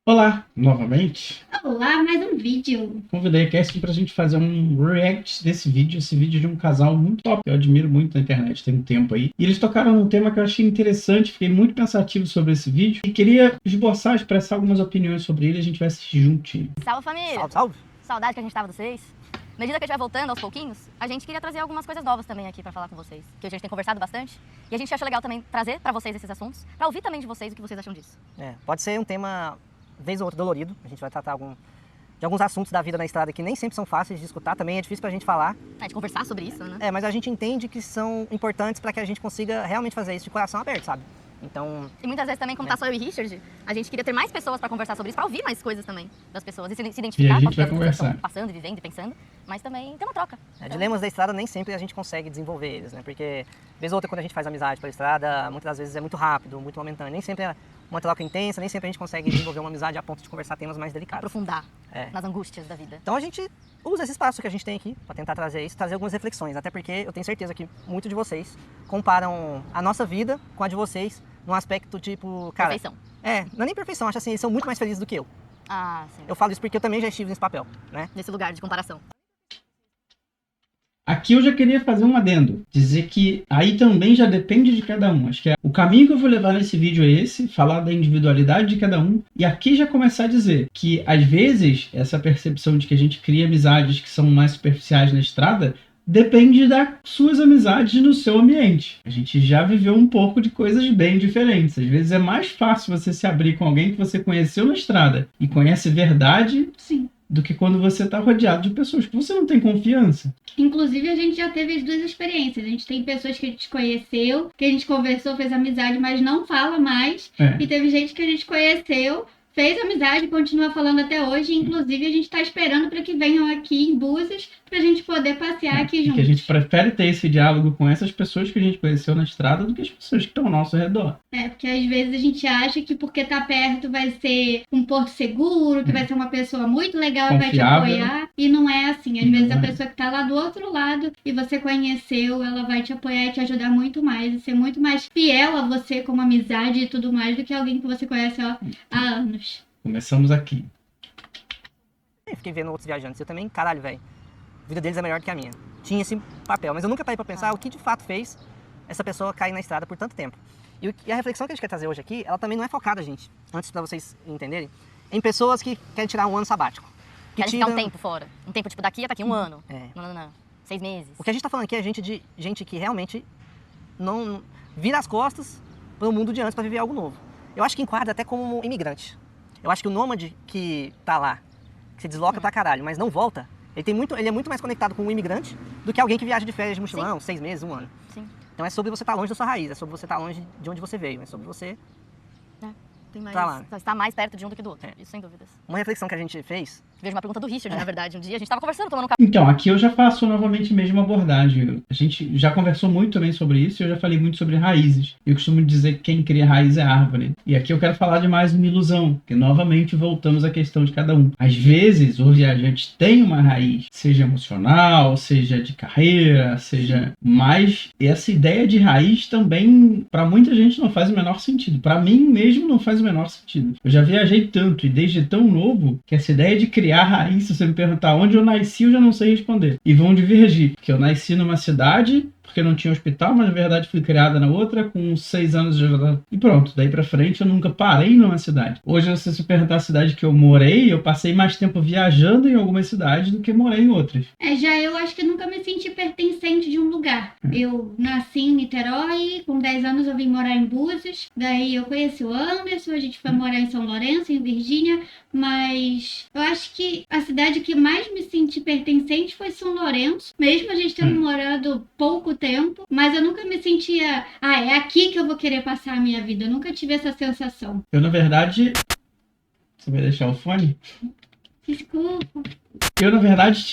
Olá, novamente. Olá, mais um vídeo. Convidei a Kerstin pra gente fazer um react desse vídeo, esse vídeo de um casal muito top, que eu admiro muito na internet, tem um tempo aí. E eles tocaram num tema que eu achei interessante, fiquei muito pensativo sobre esse vídeo e queria esboçar, expressar algumas opiniões sobre ele, a gente vai assistir juntinho. Salve, família! Salve, salve! Saudade que a gente tava de vocês. À medida que a gente vai voltando aos pouquinhos, a gente queria trazer algumas coisas novas também aqui pra falar com vocês. Que a gente tem conversado bastante. E a gente acha legal também trazer pra vocês esses assuntos, pra ouvir também de vocês o que vocês acham disso. Pode ser um tema, vez ou outra, dolorido. A gente vai tratar de alguns assuntos da vida na estrada que nem sempre são fáceis de escutar, também é difícil pra gente falar. De conversar sobre isso, né? Mas a gente entende que são importantes pra que a gente consiga realmente fazer isso de coração aberto, sabe? Então, E muitas vezes também, como tá só eu e Richard, a gente queria ter mais pessoas pra conversar sobre isso, pra ouvir mais coisas também das pessoas. E se E identificar a com gente as vai coisas que vocês conversar. estão passando, vivendo e pensando. Mas também ter uma troca. dilemas da estrada nem sempre a gente consegue desenvolver eles, né? Porque, vez ou outra, quando a gente faz amizade pela estrada, muitas das vezes é muito rápido, muito momentâneo. Nem sempre é uma troca intensa, nem sempre a gente consegue desenvolver uma amizade a ponto de conversar temas mais delicados. Aprofundar É. nas angústias da vida. Então a gente usa esse espaço que a gente tem aqui para tentar trazer isso, trazer algumas reflexões, até porque eu tenho certeza que muitos de vocês comparam a nossa vida com a de vocês num aspecto tipo, cara, Perfeição. não é nem perfeição, acho assim, eles são muito mais felizes do que eu. Ah, sim. Eu falo isso porque eu também já estive nesse papel, né? Nesse lugar de comparação. Aqui eu já queria fazer um adendo, dizer que aí também já depende de cada um. Acho que o caminho que eu vou levar nesse vídeo é esse, falar da individualidade de cada um, e aqui já começar a dizer que às vezes essa percepção de que a gente cria amizades que são mais superficiais na estrada depende das suas amizades no seu ambiente. A gente já viveu um pouco de coisas bem diferentes. Às vezes é mais fácil você se abrir com alguém que você conheceu na estrada e conhece verdade, Sim. do que quando você está rodeado de pessoas que você não tem confiança. Inclusive, a gente já teve as duas experiências. A gente tem pessoas que a gente conheceu, que a gente conversou, fez amizade, mas não fala mais. É. E teve gente que a gente conheceu, fez amizade, continua falando até hoje. Inclusive, a gente tá esperando para que venham aqui em Búzios pra gente poder passear aqui Porque juntos. a gente prefere ter esse diálogo com essas pessoas que a gente conheceu na estrada do que as pessoas que estão ao nosso redor. Porque às vezes a gente acha que porque tá perto vai ser um porto seguro, que vai ser uma pessoa muito legal e vai te Confiável. apoiar. E não é assim. Às Não vezes é. a pessoa que tá lá do outro lado e você conheceu, ela vai te apoiar e te ajudar muito mais. E ser muito mais fiel a você como amizade e tudo mais do que alguém que você conhece há anos. Começamos aqui. Eu fiquei vendo outros viajantes, eu também, caralho, velho, a vida deles é melhor do que a minha. Tinha esse papel, mas eu nunca parei pra pensar o que de fato fez essa pessoa cair na estrada por tanto tempo. E a reflexão que a gente quer trazer hoje aqui, ela também não é focada, gente, antes pra vocês entenderem, em pessoas que querem tirar um ano sabático. Querem ficar um tempo fora. Um tempo, tipo, daqui até aqui, um ano. É. Não. 6 meses. O que a gente tá falando aqui é gente que realmente não vira as costas pro mundo de antes pra viver algo novo. Eu acho que enquadra até como imigrante. Eu acho que o nômade que tá lá, que se desloca pra caralho, mas não volta, ele é muito mais conectado com um imigrante do que alguém que viaja de férias de mochilão, 6 meses, um ano. Sim. Então é sobre você estar longe da sua raiz, é sobre você estar longe de onde você veio, é sobre você... Tem mais, Tá lá. está mais perto de um do que do outro. É. Isso sem dúvidas. Uma reflexão que a gente fez... Vejo uma pergunta do Richard, na verdade, um dia. A gente tava conversando, tomando um café. Então, aqui eu já faço novamente a mesma abordagem. A gente já conversou muito também sobre isso e eu já falei muito sobre raízes. Eu costumo dizer que quem cria raiz é árvore. E aqui eu quero falar de mais uma ilusão, que novamente voltamos à questão de cada um. Às vezes, o viajante tem uma raiz, seja emocional, seja de carreira, seja... Mas essa ideia de raiz também, para muita gente, não faz o menor sentido. Para mim mesmo não faz o menor sentido. Eu já viajei tanto e desde tão novo que essa ideia de criar raiz, se você me perguntar onde eu nasci, eu já não sei responder. E vão divergir, porque eu nasci numa cidade, porque não tinha hospital, mas na verdade fui criada na outra, com 6 anos de idade. E pronto, daí pra frente eu nunca parei numa cidade. Hoje, se você perguntar a cidade que eu morei, eu passei mais tempo viajando em algumas cidades do que morei em outras. Já eu acho que nunca me senti pertencente de um lugar. Eu nasci em Niterói, com 10 anos eu vim morar em Búzios, daí eu conheci o Anderson, a gente foi morar em São Lourenço, em Virgínia, mas eu acho que a cidade que mais me senti pertencente foi São Lourenço, mesmo a gente tendo morado pouco tempo, mas eu nunca me sentia, é aqui que eu vou querer passar a minha vida, eu nunca tive essa sensação. Eu, na verdade... Você vai deixar o fone? Desculpa. Eu, na verdade,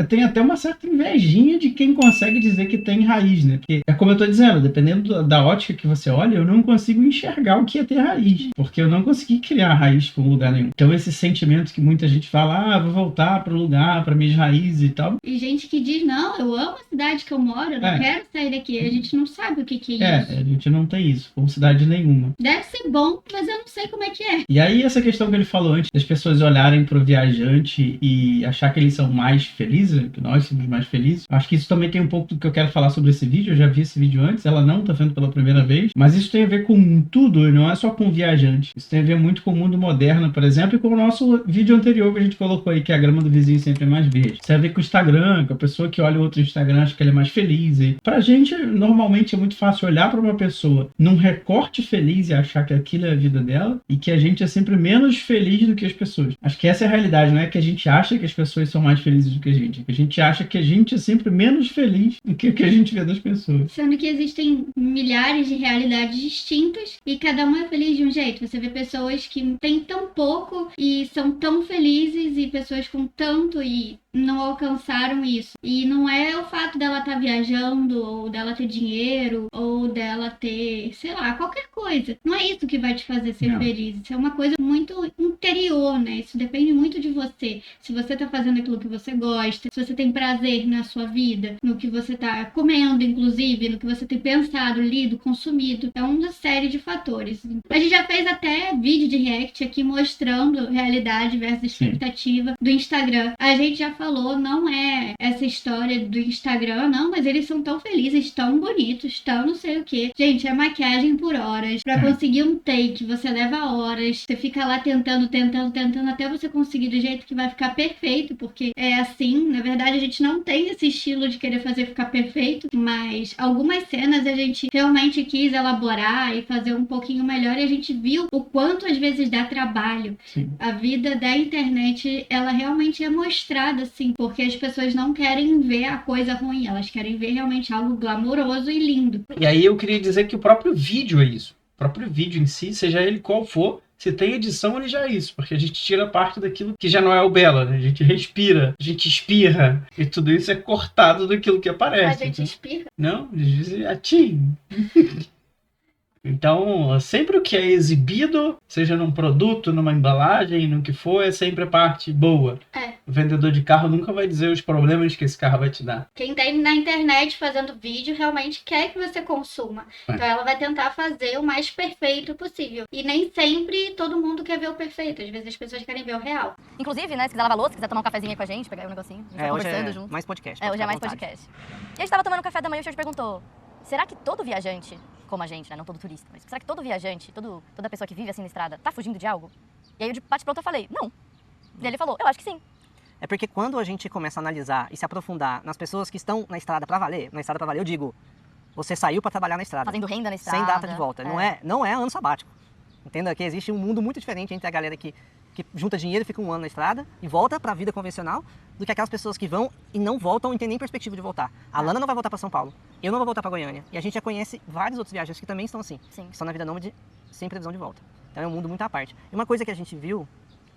tenho até uma certa invejinha de quem consegue dizer que tem raiz, né? Porque, é como eu tô dizendo, dependendo da ótica que você olha, eu não consigo enxergar o que é ter raiz. Porque eu não consegui criar raiz com lugar nenhum. Então, esse sentimento que muita gente fala, vou voltar pro lugar, pra minhas raízes e tal. E gente que diz, não, eu amo a cidade que eu moro, eu não quero sair daqui. A gente não sabe o que é isso. A gente não tem isso, com cidade nenhuma. Deve ser bom, mas eu não sei como é que é. E aí, essa questão que ele falou antes, das pessoas olharem pro viajante e achar que eles são mais felizes, que nós somos mais felizes. Acho que isso também tem um pouco do que eu quero falar sobre esse vídeo. Eu já vi esse vídeo antes, ela não tá vendo pela primeira vez, mas isso tem a ver com tudo, e não é só com o viajante. Isso tem a ver muito com o mundo moderno, por exemplo, e com o nosso vídeo anterior que a gente colocou aí, que a grama do vizinho sempre é mais verde. Isso tem a ver com o Instagram, com a pessoa que olha o outro Instagram acha que ele é mais feliz. E pra gente, normalmente, é muito fácil olhar pra uma pessoa num recorte feliz e achar que aquilo é a vida dela, e que a gente é sempre menos feliz do que as pessoas. Acho que essa é a realidade, não é que a gente acha que as pessoas são mais felizes do que a gente. A gente acha que a gente é sempre menos feliz do que o que a gente vê das pessoas. Sendo que existem milhares de realidades distintas e cada uma é feliz de um jeito. Você vê pessoas que têm tão pouco e são tão felizes e pessoas com tanto e não alcançaram isso. E não é o fato dela estar viajando, ou dela ter dinheiro, ou dela ter, sei lá, qualquer coisa. Não é isso que vai te fazer ser feliz. Isso é uma coisa muito interior, né? Isso depende muito de você. Se você tá fazendo aquilo que você gosta, se você tem prazer na sua vida, no que você tá comendo, inclusive, no que você tem pensado, lido, consumido. É uma série de fatores. A gente já fez até vídeo de react aqui mostrando realidade versus expectativa do Instagram. A gente já falou, não é essa história do Instagram, não, mas eles são tão felizes, tão bonitos, tão não sei o que. Gente, é maquiagem por horas. Pra conseguir um take, você leva horas. Você fica lá tentando, até você conseguir do jeito que vai ficar perfeito, porque é assim. Na verdade, a gente não tem esse estilo de querer fazer ficar perfeito, mas algumas cenas a gente realmente quis elaborar e fazer um pouquinho melhor, e a gente viu o quanto às vezes dá trabalho. Sim. A vida da internet, ela realmente é mostrada assim, porque as pessoas não querem ver a coisa ruim, elas querem ver realmente algo glamouroso e lindo. E aí eu queria dizer que o próprio vídeo é isso. O próprio vídeo em si, seja ele qual for, se tem edição, ele já é isso, porque a gente tira parte daquilo que já não é o belo, né? A gente respira, a gente espirra, e tudo isso é cortado daquilo que aparece. A gente espirra? Não, às vezes atim. Então, sempre o que é exibido, seja num produto, numa embalagem, no que for, é sempre a parte boa. O vendedor de carro nunca vai dizer os problemas que esse carro vai te dar. Quem tá na internet fazendo vídeo realmente quer que você consuma. Então ela vai tentar fazer o mais perfeito possível. E nem sempre todo mundo quer ver o perfeito. Às vezes as pessoas querem ver o real. Inclusive, né, se quiser lavar louça, se quiser tomar um cafezinho aí com a gente, pegar um negocinho, a gente vai hoje conversando junto. Mais podcast. Hoje é mais podcast. E a gente tava tomando café da manhã e o senhor perguntou, será que todo viajante, como a gente, né, não todo turista, mas será que todo viajante, toda pessoa que vive assim na estrada, tá fugindo de algo? E aí eu de bate-pronto eu falei, não. E ele falou, eu acho que sim. É porque quando a gente começa a analisar e se aprofundar nas pessoas que estão na estrada pra valer, eu digo, você saiu pra trabalhar na estrada. Fazendo renda na estrada. Sem data de volta. Não é ano sabático. Entenda que existe um mundo muito diferente entre a galera que junta dinheiro e fica um ano na estrada e volta pra vida convencional, do que aquelas pessoas que vão e não voltam e tem nem perspectiva de voltar. A Lana não vai voltar pra São Paulo, eu não vou voltar pra Goiânia. E a gente já conhece vários outros viajantes que também estão assim. Sim. Que estão na vida nômade sem previsão de volta. Então é um mundo muito à parte. E uma coisa que a gente viu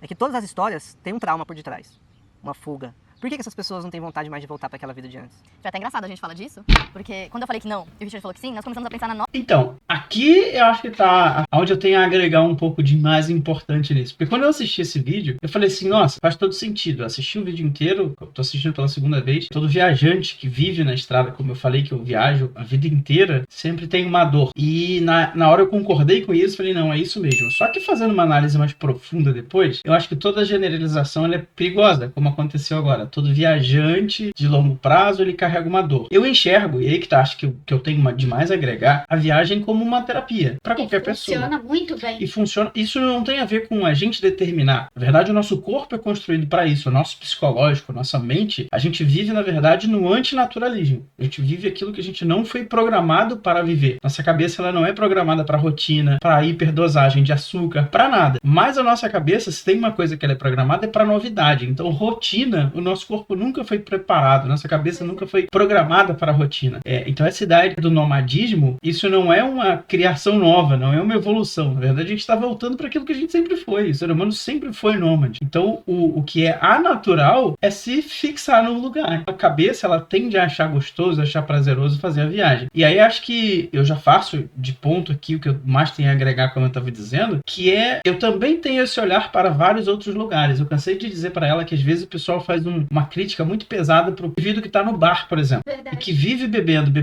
é que todas as histórias têm um trauma por detrás. Uma fuga. Por que essas pessoas não têm vontade mais de voltar para aquela vida de antes? Foi até engraçado a gente falar disso, porque quando eu falei que não e o Richard falou que sim, nós começamos a pensar na nossa... Então, aqui eu acho que tá onde eu tenho a agregar um pouco de mais importante nisso. Porque quando eu assisti esse vídeo, eu falei assim, nossa, faz todo sentido. Eu assisti o vídeo inteiro, eu tô assistindo pela segunda vez. Todo viajante que vive na estrada, como eu falei que eu viajo a vida inteira, sempre tem uma dor. E na hora eu concordei com isso, falei, não, é isso mesmo. Só que fazendo uma análise mais profunda depois, eu acho que toda generalização ela é perigosa, como aconteceu agora. Todo viajante de longo prazo, ele carrega uma dor. Eu enxergo, e aí que tá, acho que eu tenho demais a agregar, a viagem como uma terapia para qualquer pessoa. Funciona muito bem. E funciona. Isso não tem a ver com a gente determinar. Na verdade, o nosso corpo é construído para isso. O nosso psicológico, a nossa mente, a gente vive, na verdade, no antinaturalismo. A gente vive aquilo que a gente não foi programado para viver. Nossa cabeça ela não é programada para rotina, para hiperdosagem de açúcar, para nada. Mas a nossa cabeça, se tem uma coisa que ela é programada, é para novidade. Então, rotina, o nosso nosso corpo nunca foi preparado, nossa cabeça nunca foi programada para a rotina. Então essa ideia do nomadismo, isso não é uma criação nova, não é uma evolução. Na verdade, a gente está voltando para aquilo que a gente sempre foi. O ser humano sempre foi nômade. Então, o que é anatural é se fixar num lugar. A cabeça, ela tende a achar gostoso, a achar prazeroso fazer a viagem. E aí, acho que eu já faço de ponto aqui o que eu mais tenho a agregar, como eu estava dizendo, que eu também tenho esse olhar para vários outros lugares. Eu cansei de dizer para ela que às vezes o pessoal faz uma crítica muito pesada pro indivíduo que está no bar, por exemplo. Verdade. E que vive bebendo.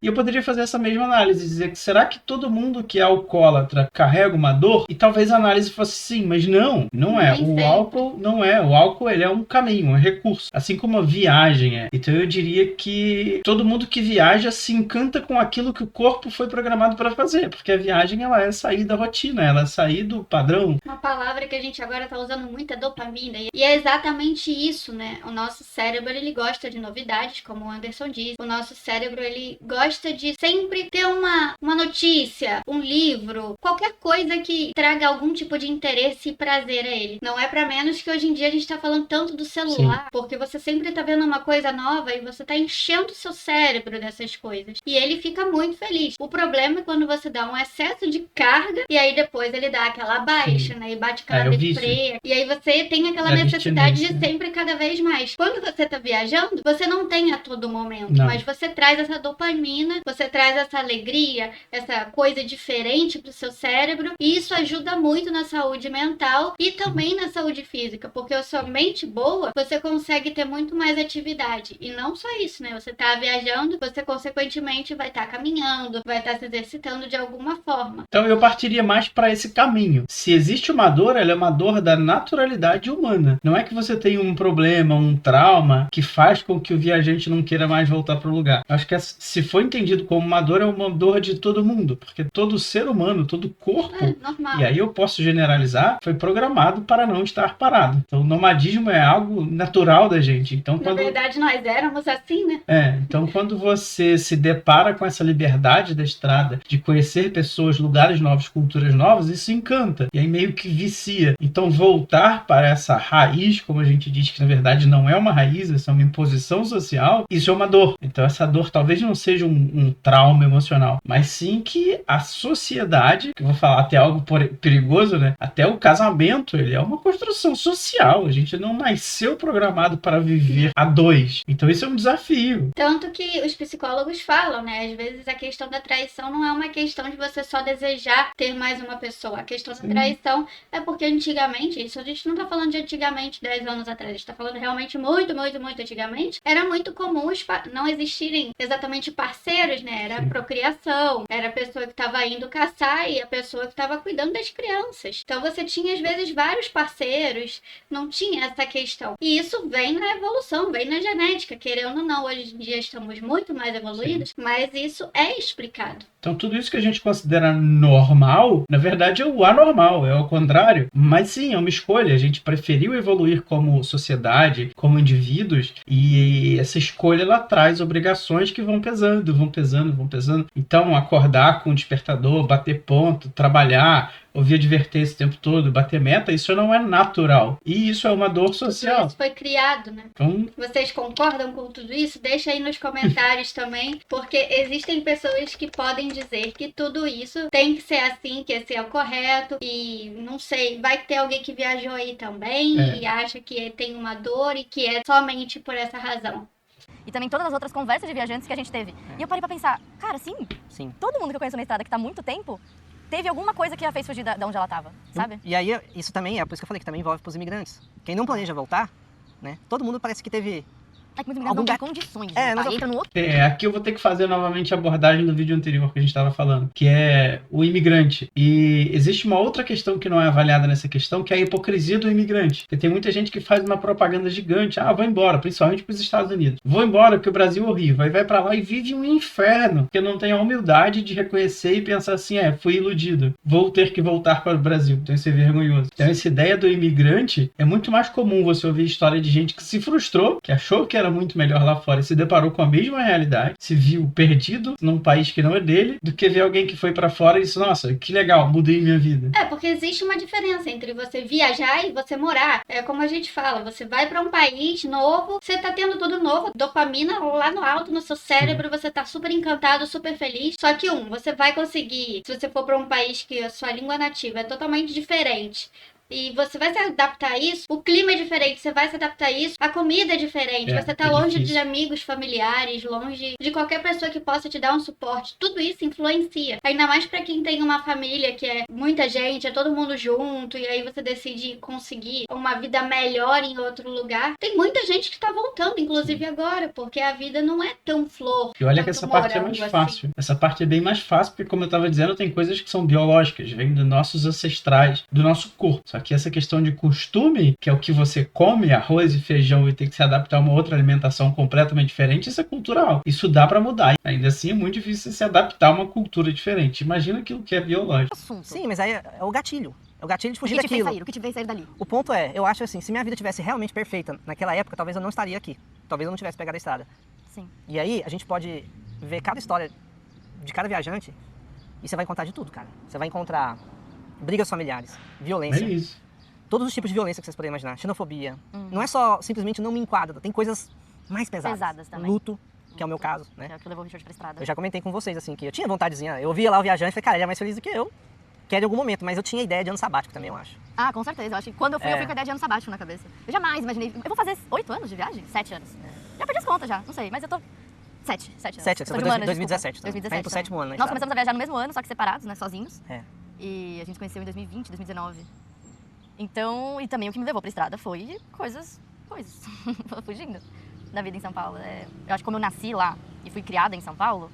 E eu poderia fazer essa mesma análise, dizer que será que todo mundo que é alcoólatra carrega uma dor? E talvez a análise fosse sim, mas não é. O álcool não é. O álcool, ele é um caminho, um recurso. Assim como a viagem é. Então eu diria que todo mundo que viaja se encanta com aquilo que o corpo foi programado para fazer, porque a viagem, ela é sair da rotina, ela é sair do padrão. Uma palavra que a gente agora tá usando muito é dopamina. E é exatamente isso, né? O nosso cérebro, ele gosta de novidades, como o Anderson diz. O nosso cérebro, ele gosta de sempre ter uma notícia, um livro, qualquer coisa que traga algum tipo de interesse e prazer a ele. Não é pra menos que hoje em dia a gente tá falando tanto do celular, sim, porque você sempre tá vendo uma coisa nova e você tá enchendo o seu cérebro dessas coisas. E ele fica muito feliz. O problema é quando você dá um excesso de carga e aí depois ele dá aquela baixa, sim, né? E bate aquela deprê. E aí você tem aquela necessidade de sempre cada vez mais. Quando você tá viajando, você não tem a todo momento, mas você traz essa dopamina, você traz essa alegria, essa coisa diferente pro seu cérebro, e isso ajuda muito na saúde mental e também na saúde física, porque a sua mente boa, você consegue ter muito mais atividade. E não só isso, né? Você tá viajando, você consequentemente vai estar caminhando, vai estar se exercitando de alguma forma. Então eu partiria mais para esse caminho. Se existe uma dor, ela é uma dor da naturalidade humana. Não é que você tem um problema, um trauma que faz com que o viajante não queira mais voltar para o lugar. Acho que se for entendido como uma dor, é uma dor de todo mundo, porque todo ser humano, todo corpo, normal, e aí eu posso generalizar, foi programado para não estar parado. Então o nomadismo é algo natural da gente. Então, na verdade, nós éramos assim, né? Então quando você se depara com essa liberdade da estrada, de conhecer pessoas, lugares novos, culturas novas, isso encanta. E aí meio que vicia. Então voltar para essa raiz, como a gente diz que na verdade não é uma raiz, isso é uma imposição social, isso é uma dor. Então essa dor talvez não seja um trauma emocional, mas sim que a sociedade, que eu vou falar até algo perigoso, né? Até o casamento, ele é uma construção social. A gente não nasceu programado para viver a dois. Então isso é um desafio. Tanto que os psicólogos falam, né? Às vezes a questão da traição não é uma questão de você só desejar ter mais uma pessoa. A questão da traição é porque antigamente, isso a gente não tá falando de antigamente, 10 anos atrás, a gente tá falando realmente muito, muito, muito antigamente, era muito comum não existirem exatamente parceiros, né? Era procriação, era a pessoa que tava indo caçar e a pessoa que tava cuidando das crianças. Então você tinha às vezes vários parceiros, não tinha essa questão. E isso vem na evolução, vem na genética, querendo ou não, hoje em dia estamos muito mais evoluídos, mas isso é explicado. Então tudo isso que a gente considera normal, na verdade é o anormal, é o contrário. Mas sim, é uma escolha. A gente preferiu evoluir como sociedade, como indivíduos, e essa escolha ela traz obrigações que vão pesando, vão pesando, vão pesando. Então acordar com o despertador, bater ponto, trabalhar, ouvir advertência o tempo todo, bater meta, isso não é natural. E isso é uma dor social. Tudo isso foi criado, né? Então, vocês concordam com tudo isso? Deixa aí nos comentários também, porque existem pessoas que podem dizer que tudo isso tem que ser assim, que esse é o correto, e não sei, vai ter alguém que viajou aí também e acha que tem uma dor e que é somente por essa razão. E também todas as outras conversas de viajantes que a gente teve. E eu parei pra pensar, cara, sim, todo mundo que eu conheço na estrada que tá há muito tempo, teve alguma coisa que a fez fugir de onde ela tava, sabe? E aí, isso também por isso que eu falei, que também envolve pros imigrantes. Quem não planeja voltar, né? Todo mundo parece que teve... É que muitos imigrantes não têm condições de voltar, entra no outro... Aqui eu vou ter que fazer novamente a abordagem do vídeo anterior que a gente estava falando, que é o imigrante. E existe uma outra questão que não é avaliada nessa questão, que é a hipocrisia do imigrante. Porque tem muita gente que faz uma propaganda gigante. Vou embora, principalmente para os Estados Unidos. Vou embora porque o Brasil é horrível. Aí vai para lá e vive um inferno, porque não tem a humildade de reconhecer e pensar assim, fui iludido. Vou ter que voltar para o Brasil. Então isso é vergonhoso. Então essa ideia do imigrante é muito mais comum você ouvir história de gente que se frustrou, que achou que era era muito melhor lá fora e se deparou com a mesma realidade, se viu perdido num país que não é dele, do que ver alguém que foi pra fora e disse, nossa, que legal, mudei minha vida. Porque existe uma diferença entre você viajar e você morar. É como a gente fala, você vai pra um país novo, você tá tendo tudo novo, dopamina lá no alto no seu cérebro, você tá super encantado, super feliz. Só que você vai conseguir, se você for pra um país que a sua língua nativa é totalmente diferente, e você vai se adaptar a isso, o clima é diferente, você vai se adaptar a isso, a comida é diferente, você tá longe difícil. de amigos, familiares, longe de qualquer pessoa que possa te dar um suporte. Tudo isso influencia. Ainda mais pra quem tem uma família que é muita gente, é todo mundo junto, e aí você decide conseguir uma vida melhor em outro lugar. Tem muita gente que tá voltando, inclusive agora, porque a vida não é tão flor. E olha que essa parte é mais fácil. Essa parte é bem mais fácil, porque como eu tava dizendo, tem coisas que são biológicas, vêm dos nossos ancestrais, do nosso corpo. Só que essa questão de costume, que é o que você come, arroz e feijão, e tem que se adaptar a uma outra alimentação completamente diferente, isso é cultural. Isso dá pra mudar. Ainda assim, é muito difícil se adaptar a uma cultura diferente. Imagina aquilo que é biológico. Sim, mas aí é o gatilho. É o gatilho de fugir O que te fez daquilo. sair? O que te fez sair dali? O ponto é, eu acho assim, se minha vida tivesse realmente perfeita naquela época, talvez eu não estaria aqui. Talvez eu não tivesse pegado a estrada. Sim. E aí, a gente pode ver cada história de cada viajante e você vai encontrar de tudo, cara. Você vai encontrar brigas familiares, violência. É isso. Todos os tipos de violência que vocês podem imaginar. Xenofobia. Não é só simplesmente não me enquadra. Tem coisas mais pesadas. Pesadas também. Luto, que é o meu caso, né? É o que levou o Richard pra estrada. Eu já comentei com vocês, assim, que eu tinha vontadezinha. Eu via lá o viajante e falei, cara, ele é mais feliz do que eu. Quer em algum momento, mas eu tinha ideia de ano sabático também, eu acho. Ah, com certeza. Eu acho que quando eu fui com a ideia de ano sabático na cabeça. Eu jamais imaginei. Eu vou fazer 8 anos de viagem? 7 anos. Já perdi as contas já, não sei, mas eu tô. 7 anos. 7, você Tô foi de humanas, 2017. desculpa. 2017. Tá indo pro também. 7º ano, né? Nós começamos a viajar no mesmo ano, só que separados, né? Sozinhos. É. E a gente se conheceu em 2020, 2019. Então, e também o que me levou pra estrada foi coisas. Fugindo da vida em São Paulo. Eu acho que como eu nasci lá e fui criada em São Paulo,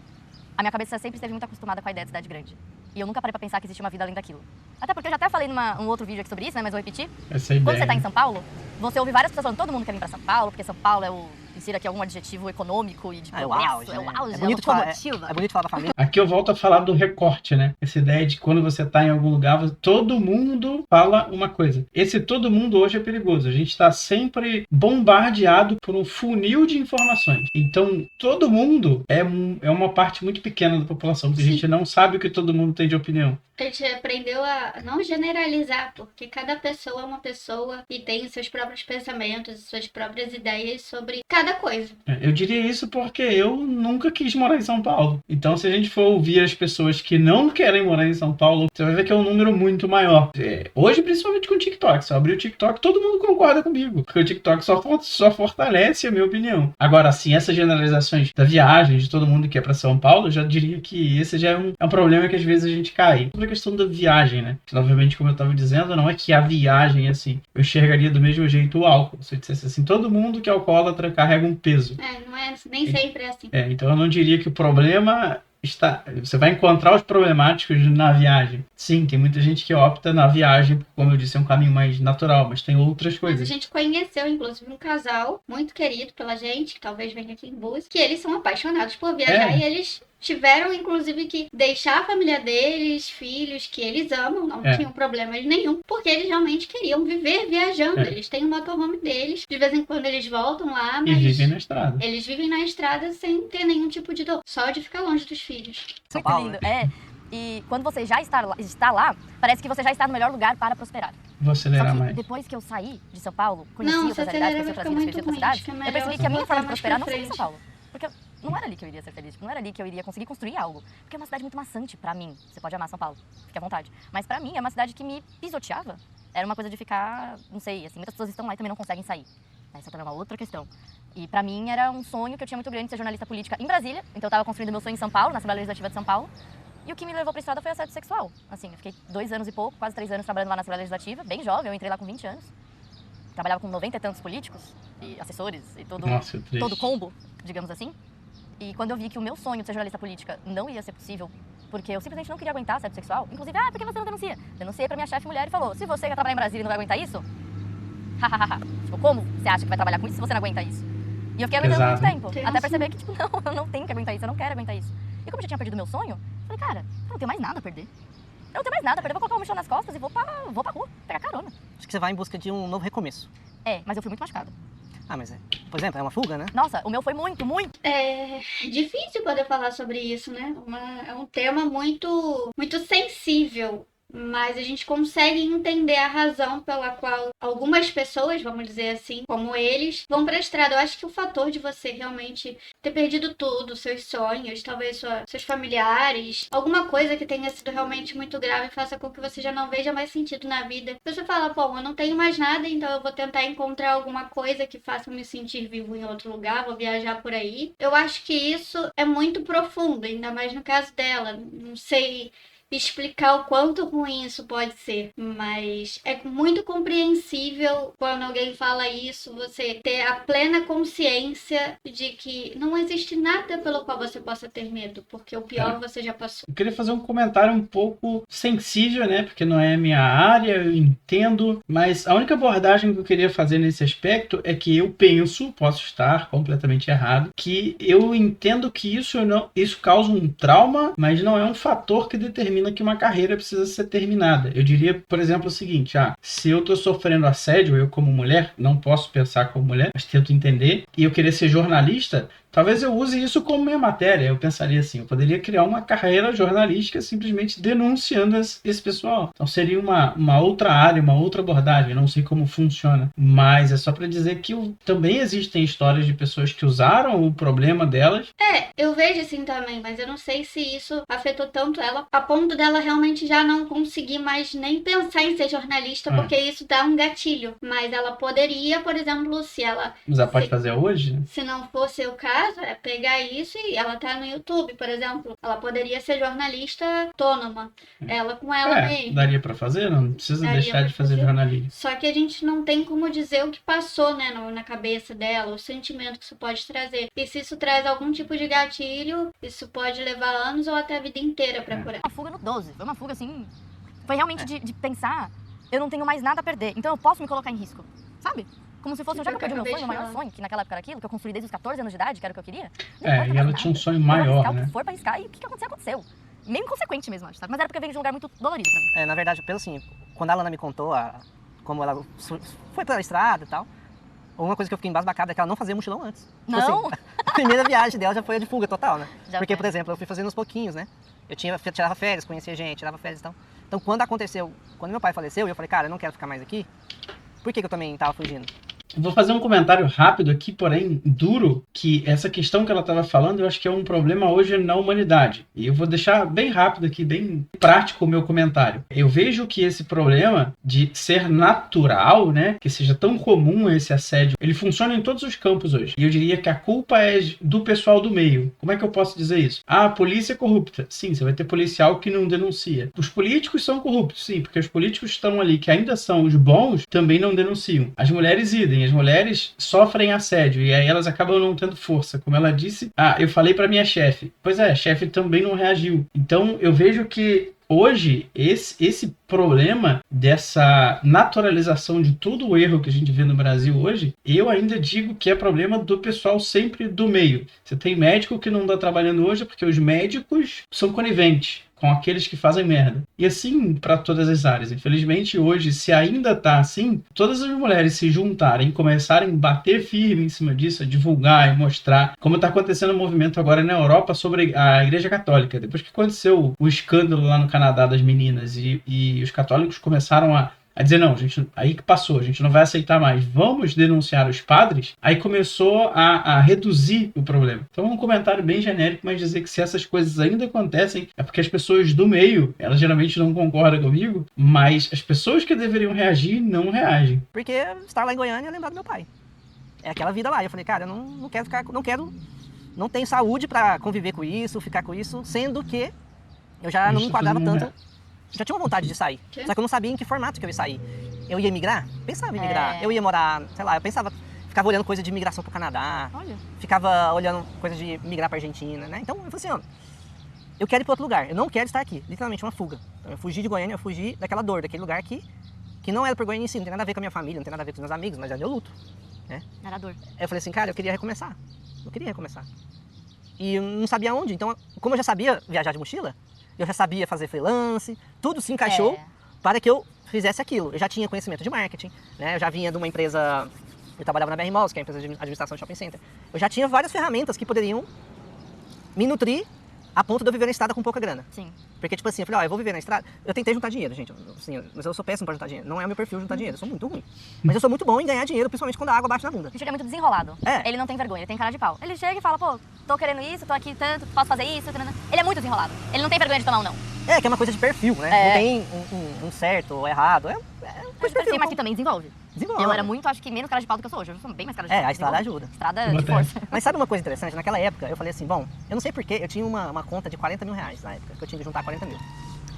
a minha cabeça sempre esteve muito acostumada com a ideia de cidade grande. E eu nunca parei pra pensar que existia uma vida além daquilo. Até porque eu já até falei num outro vídeo aqui sobre isso, né? Mas eu vou repetir. Essa é a ideia. Quando você tá em São Paulo, você ouve várias pessoas falando, todo mundo quer vir pra São Paulo, porque São Paulo é o... Insira aqui algum adjetivo econômico e de É o progresso, auge, é o né? auge, É bonito é falar, locomotiva. é bonito falar da família. Aqui eu volto a falar do recorte, né? Essa ideia de que quando você tá em algum lugar, todo mundo fala uma coisa. Esse todo mundo hoje é perigoso. A gente tá sempre bombardeado por um funil de informações. Então, todo mundo é uma parte muito pequena da população, porque a gente não sabe o que todo mundo tem de opinião. A gente aprendeu a não generalizar, porque cada pessoa é uma pessoa e tem seus próprios pensamentos, suas próprias ideias sobre cada coisa. Eu diria isso porque eu nunca quis morar em São Paulo. Então, se a gente for ouvir as pessoas que não querem morar em São Paulo, você vai ver que é um número muito maior. Hoje, principalmente com o TikTok. Se eu abrir o TikTok, todo mundo concorda comigo. Porque o TikTok só fortalece a minha opinião. Agora, assim, essas generalizações da viagem, de todo mundo que é pra São Paulo, eu já diria que esse já é um problema que às vezes a gente cai. Sobre a questão da viagem, né? Que, obviamente, como eu estava dizendo, não é que a viagem, assim, eu enxergaria do mesmo jeito o álcool. Se eu dissesse assim, todo mundo que é alcoólatra carrega um peso. Não é nem sempre é assim. Então eu não diria que o problema está... Você vai encontrar os problemáticos na viagem. Sim, tem muita gente que opta na viagem, porque, como eu disse, é um caminho mais natural, mas tem outras Mas a coisas. gente conheceu, inclusive, um casal muito querido pela gente, que talvez venha aqui em Búzios, que eles são apaixonados por viajar e eles tiveram, inclusive, que deixar a família deles, filhos, que eles amam, não tinham problemas nenhum, porque eles realmente queriam viver viajando. Eles têm o motorhome deles, de vez em quando eles voltam lá, mas E vivem na estrada. eles vivem na estrada sem ter nenhum tipo de dor, só de ficar longe dos filhos. São Muito Paulo, lindo. né? E quando você já está lá, parece que você já está no melhor lugar para prosperar. Vou Só acelerar que mais. depois que eu saí de São Paulo, conheci Não, outras se realidades, acelerar conheci vai outras ficar vidas, muito conheci outras ruim, cidades, acho que é eu melhor percebi você que a minha botar forma de mais prosperar pra não seria em São frente. Paulo. Porque não era ali que eu iria ser feliz, não era ali que eu iria conseguir construir algo. Porque é uma cidade muito maçante pra mim. Você pode amar São Paulo, fique à vontade. Mas pra mim é uma cidade que me pisoteava. Era uma coisa de ficar, não sei, assim, muitas pessoas estão lá e também não conseguem sair. Essa também é uma outra questão. E pra mim era um sonho que eu tinha muito grande de ser jornalista política em Brasília. Então eu tava construindo meu sonho em São Paulo, na Assembleia Legislativa de São Paulo. E o que me levou pra estrada foi assédio sexual. Assim, eu fiquei 2 anos e pouco, quase 3 anos trabalhando lá na Assembleia Legislativa, bem jovem, eu entrei lá com 20 anos. Trabalhava com 90 e tantos políticos e assessores e Nossa, triste. todo combo, digamos assim. E quando eu vi que o meu sonho de ser jornalista política não ia ser possível, porque eu simplesmente não queria aguentar assédio sexual, inclusive, por que você não denuncia? Denunciei pra minha chefe mulher e falou, se você quer trabalhar em Brasília e não vai aguentar isso, hahaha. Tipo, como você acha que vai trabalhar com isso se você não aguenta isso? E eu fiquei aguentando muito tempo, Tem até razão. perceber que, tipo, não, eu não tenho que aguentar isso, eu não quero aguentar isso. E como eu já tinha perdido meu sonho, eu falei, cara, eu não tenho mais nada a perder. Eu não tenho mais nada a perder, eu vou colocar o mochila nas costas e vou pra rua, pegar carona. Acho que você vai em busca de um novo recomeço. Mas eu fui muito machucada. Ah, mas por exemplo, é uma fuga, né? Nossa, o meu foi muito, muito. É difícil poder falar sobre isso, né? É um tema muito sensível. Mas a gente consegue entender a razão pela qual algumas pessoas, vamos dizer assim, como eles, vão pra estrada. Eu acho que o fator de você realmente ter perdido tudo, seus sonhos, talvez seus familiares, alguma coisa que tenha sido realmente muito grave faça com que você já não veja mais sentido na vida. Você fala, bom, eu não tenho mais nada, então eu vou tentar encontrar alguma coisa que faça eu me sentir vivo em outro lugar, vou viajar por aí. Eu acho que isso é muito profundo, ainda mais no caso dela. Não sei explicar o quanto ruim isso pode ser, mas é muito compreensível quando alguém fala isso, você ter a plena consciência de que não existe nada pelo qual você possa ter medo, porque o pior você já passou. Eu queria fazer um comentário um pouco sensível, né? Porque não é a minha área, eu entendo, mas a única abordagem que eu queria fazer nesse aspecto é que eu penso, posso estar completamente errado, que eu entendo que isso causa um trauma, mas não é um fator que determina que uma carreira precisa ser terminada. Eu diria, por exemplo, o seguinte, se eu tô sofrendo assédio, eu como mulher, não posso pensar como mulher, mas tento entender, e eu querer ser jornalista, talvez eu use isso como minha matéria. Eu pensaria assim, eu poderia criar uma carreira jornalística simplesmente denunciando esse pessoal. Então seria uma outra área, uma outra abordagem. Eu não sei como funciona, mas é só para dizer que também existem histórias de pessoas que usaram o problema delas. Eu vejo assim também, mas eu não sei se isso afetou tanto ela, a ponto dela realmente já não conseguir mais nem pensar em ser jornalista, porque isso dá um gatilho. Mas ela poderia, por exemplo, se ela... Mas ela pode fazer hoje? Se não fosse o caso, é pegar isso e ela tá no YouTube, por exemplo. Ela poderia ser jornalista autônoma. Ela com ela mesma. Daria pra fazer, não precisa deixar de fazer jornalismo. Só que a gente não tem como dizer o que passou, né, na cabeça dela, o sentimento que isso pode trazer. E se isso traz algum tipo de gatilho, isso pode levar anos ou até a vida inteira pra curar. Uma fuga no 12, foi uma fuga assim, foi realmente de pensar, eu não tenho mais nada a perder, então eu posso me colocar em risco, sabe? Como se fosse, já que eu perdi meu sonho, o maior sonho, que naquela época era aquilo, que eu construí desde os 14 anos de idade, que era o que eu queria. E ela tinha um sonho maior, né? O que for pra arriscar, e o que aconteceu, aconteceu. Meio inconsequente mesmo, acho, sabe? Mas era porque veio de um lugar muito dolorido pra mim. Na verdade, pelo assim, quando a Alana me contou como ela foi pela estrada e tal, uma coisa que eu fiquei embasbacada é que ela não fazia mochilão antes. Não? Tipo assim, a primeira viagem dela já foi a de fuga total, né? Já Porque, foi. por exemplo, eu fui fazendo uns pouquinhos, né? Eu tirava férias, conhecia gente, tirava férias e tal. Então, quando meu pai faleceu, eu falei, cara, eu não quero ficar mais aqui. Por que eu também tava fugindo? Vou fazer um comentário rápido aqui, porém duro, que essa questão que ela estava falando, eu acho que é um problema hoje na humanidade. E eu vou deixar bem rápido aqui, bem prático o meu comentário. Eu vejo que esse problema de ser natural, né, que seja tão comum esse assédio, ele funciona em todos os campos hoje. E eu diria que a culpa é do pessoal do meio. Como é que eu posso dizer isso? A polícia é corrupta. Sim, você vai ter policial que não denuncia. Os políticos são corruptos, sim, porque os políticos estão ali, que ainda são os bons, também não denunciam. As mulheres idem. As mulheres sofrem assédio e aí elas acabam não tendo força. Como ela disse, eu falei pra minha chefe. Pois é, a chefe também não reagiu. Então eu vejo que hoje esse problema dessa naturalização de todo o erro que a gente vê no Brasil hoje, eu ainda digo que é problema do pessoal sempre do meio. Você tem médico que não está trabalhando hoje porque os médicos são coniventes com aqueles que fazem merda. E assim para todas as áreas. Infelizmente hoje, se ainda tá assim, todas as mulheres se juntarem e começarem a bater firme em cima disso, a divulgar e mostrar, como está acontecendo o movimento agora na Europa sobre a Igreja Católica. Depois que aconteceu o escândalo lá no Canadá das meninas e os católicos começaram a dizer, não, gente, aí que passou, a gente não vai aceitar mais, vamos denunciar os padres, aí começou a reduzir o problema. Então é um comentário bem genérico, mas dizer que se essas coisas ainda acontecem, é porque as pessoas do meio, elas geralmente não concordam comigo, mas as pessoas que deveriam reagir não reagem. Porque estar lá em Goiânia é lembrar do meu pai. É aquela vida lá. Eu falei, cara, eu não quero ficar, não tenho saúde pra conviver com isso, ficar com isso, sendo que eu já não me enquadrava tanto. Já tinha uma vontade de sair, só que eu não sabia em que formato que eu ia sair. Eu ia migrar? Pensava em migrar. Eu ia morar, sei lá, ficava olhando coisa de migração pro Canadá. Olha. Ficava olhando coisa de migrar pra Argentina, né? Então eu falei assim, eu quero ir pra outro lugar, eu não quero estar aqui. Literalmente uma fuga. Então, eu fugi de Goiânia, eu fugi daquela dor, daquele lugar que não era por Goiânia em si, não tem nada a ver com a minha família, não tem nada a ver com os meus amigos, mas ali eu luto, né? Era dor. Aí eu falei assim, cara, eu queria recomeçar. E eu não sabia onde, então como eu já sabia viajar de mochila, eu já sabia fazer freelance, tudo se encaixou para que eu fizesse aquilo. Eu já tinha conhecimento de marketing, né? Eu já vinha de uma empresa Eu trabalhava na BR Malls, que é a empresa de administração de shopping center. Eu já tinha várias ferramentas que poderiam me nutrir a ponto de eu viver na estrada com pouca grana. Sim. Porque, tipo assim, eu falei, ó, eu vou viver na estrada. Eu tentei juntar dinheiro, gente. Assim, mas eu sou péssimo pra juntar dinheiro. Não é o meu perfil juntar dinheiro, eu sou muito ruim. Mas eu sou muito bom em ganhar dinheiro, principalmente quando a água bate na bunda. O Richard é muito desenrolado. É. Ele não tem vergonha, ele tem cara de pau. Ele chega e fala, pô, tô querendo isso, tô aqui tanto, posso fazer isso. Ele é muito desenrolado. Ele não tem vergonha de tomar um não. É, que é uma coisa de perfil, né? É. Não tem um certo ou errado. É coisa de perfil. Mas que também desenvolve. Desenvolve. Eu era muito, acho que menos cara de pau do que eu sou hoje. Eu sou bem mais cara de pau. É, a estrada Desenvolve. ajuda. Estrada Eu de até. força. Mas sabe uma coisa interessante? Naquela época, eu falei assim, bom, eu não sei porquê, eu tinha uma conta de 40 mil reais na época, que eu tinha que juntar 40 mil.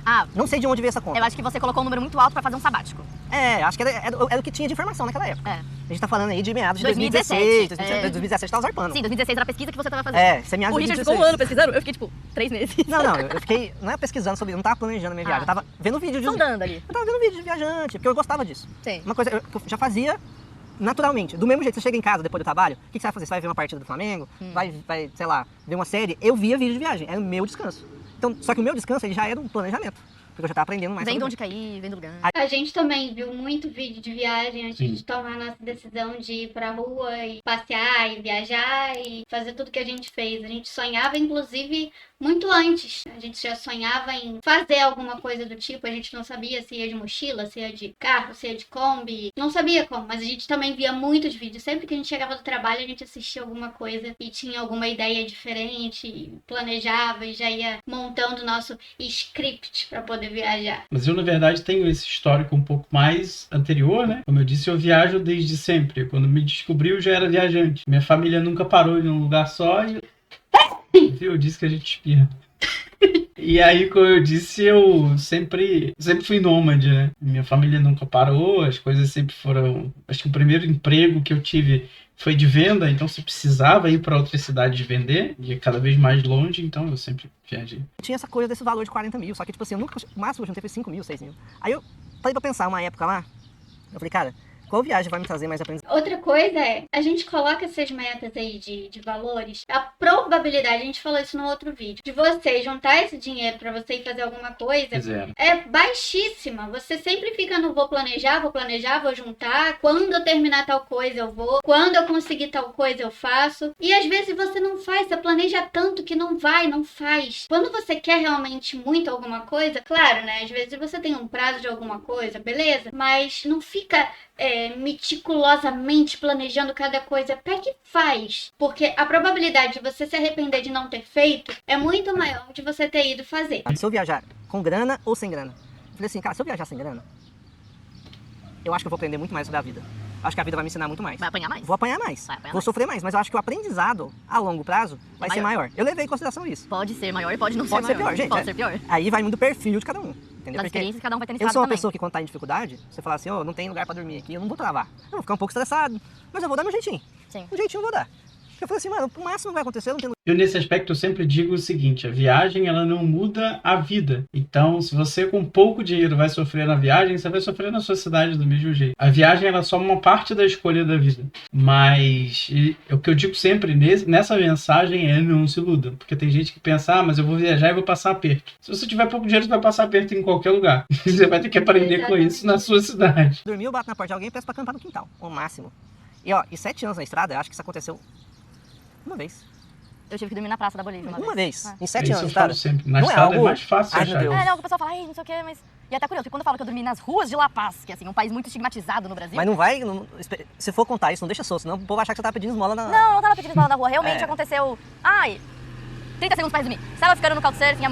Ah, Não sei de onde veio essa conta. eu acho que você colocou um número muito alto pra fazer um sabático. É, acho que era o que tinha de informação naquela época. É. A gente tá falando aí de meados de 2017, 2016, 2017 tava zarpando. Sim, 2016 era a pesquisa que você tava fazendo. É, semiárido O de Richard 2016. ficou um ano pesquisando, eu fiquei tipo 3 meses. Não, eu fiquei, não é pesquisando sobre, eu não tava planejando a minha viagem, Ah. eu tava vendo vídeo de... Sondando ali. Eu tava vendo vídeo de viajante, porque eu gostava disso. Sim. Uma coisa que eu já fazia naturalmente. Do mesmo jeito, você chega em casa depois do trabalho, o que você vai fazer? Você vai ver uma partida do Flamengo, vai, sei lá, ver uma série. Eu via vídeo de viagem, era o meu descanso. Então, só que o meu descanso ele já era um planejamento, porque eu já tava aprendendo mais Vem de sobre onde cair, vem do lugar. A gente também viu muito vídeo de viagem antes Sim. de tomar a nossa decisão de ir pra rua e passear e viajar e fazer tudo que a gente fez. A gente sonhava, inclusive, muito antes. A gente já sonhava em fazer alguma coisa do tipo. A gente não sabia se ia de mochila, se ia de carro, se ia de Kombi. Não sabia como, mas a gente também via muitos vídeos. Sempre que a gente chegava do trabalho, a gente assistia alguma coisa e tinha alguma ideia diferente, planejava e já ia montando o nosso script pra poder viajar. Mas eu, na verdade, tenho esse histórico um pouco mais anterior, né? Como eu disse, eu viajo desde sempre. Quando me descobri, eu já era viajante. Minha família nunca parou em um lugar só e... Viu? Eu disse que a gente espirra. E aí, como eu disse, eu sempre fui nômade, né? Minha família nunca parou, as coisas sempre foram... Acho que o primeiro emprego que eu tive foi de venda, então você precisava ir para outra cidade de vender, e cada vez mais longe, então eu sempre viajei. Tinha essa coisa desse valor de 40 mil, só que tipo assim, o máximo que eu juntei foi 5 mil, 6 mil. Aí eu parei pra pensar uma época lá, eu falei, cara, qual viagem vai me trazer mais aprendizado? Outra coisa é, a gente coloca essas metas aí de valores, a probabilidade, a gente falou isso no outro vídeo, de você juntar esse dinheiro pra você ir fazer alguma coisa, Zero. é baixíssima. Você sempre fica no vou planejar, vou juntar, quando eu terminar tal coisa eu vou, quando eu conseguir tal coisa eu faço. E às vezes você não faz, você planeja tanto que não faz. Quando você quer realmente muito alguma coisa, claro, né? Às vezes você tem um prazo de alguma coisa, beleza? Mas não fica meticulosamente planejando cada coisa. Pega e faz. Porque a probabilidade de você se arrepender de não ter feito é muito maior de você ter ido fazer. Se eu viajar com grana ou sem grana? Eu falei assim, cara, se eu viajar sem grana, eu acho que eu vou aprender muito mais sobre a vida. Acho que a vida vai me ensinar muito mais. Vai apanhar mais. Vou apanhar mais. Vai apanhar Vou mais. sofrer mais, mas eu acho que o aprendizado a longo prazo vai ser maior. maior. Eu levei em consideração isso. Pode ser maior e pode não Pode ser ser maior. pior, gente. Pode é. ser pior. Aí vai muito do perfil de cada um. Entendeu? Das Porque experiências que cada um vai ter eu nesse sou uma também. pessoa que quando tá em dificuldade, você fala assim, não tem lugar pra dormir aqui, eu não vou travar. Eu vou ficar um pouco estressado, mas eu vou dar meu jeitinho. Sim. Um jeitinho eu vou dar. Eu falei assim, mano, o máximo que vai acontecer, eu não tenho... Eu, nesse aspecto, eu sempre digo o seguinte, a viagem, ela não muda a vida. Então, se você com pouco dinheiro vai sofrer na viagem, você vai sofrer na sua cidade do mesmo jeito. A viagem, ela é só uma parte da escolha da vida. Mas, o que eu digo sempre nessa mensagem é não se iluda. Porque tem gente que pensa, mas eu vou viajar e vou passar aperto. Se você tiver pouco dinheiro, você vai passar aperto em qualquer lugar. Você vai ter que aprender com isso na sua cidade. Dormir, eu bato na porta de alguém e peço pra acampar no quintal, o máximo. E 7 anos na estrada, eu acho que isso aconteceu uma vez. Eu tive que dormir na praça da Bolívia Uma vez. Ah. Em 7 Isso anos, eu estrada. falo sempre. Na Não é estrada é algo- mais fácil Ai, meu achar Deus. isso. É, não, o pessoal fala, ai, não sei o quê, mas... E é até curioso, porque quando eu falo que eu dormi nas ruas de La Paz, que é assim, um país muito estigmatizado no Brasil... Mas não vai, se for contar isso, não deixa solto, senão o povo vai achar que você tá pedindo esmola na... Não tava pedindo esmola na rua. Realmente É. aconteceu... Ai, 30 segundos pra resumir. Estava ficando no couchsurfing,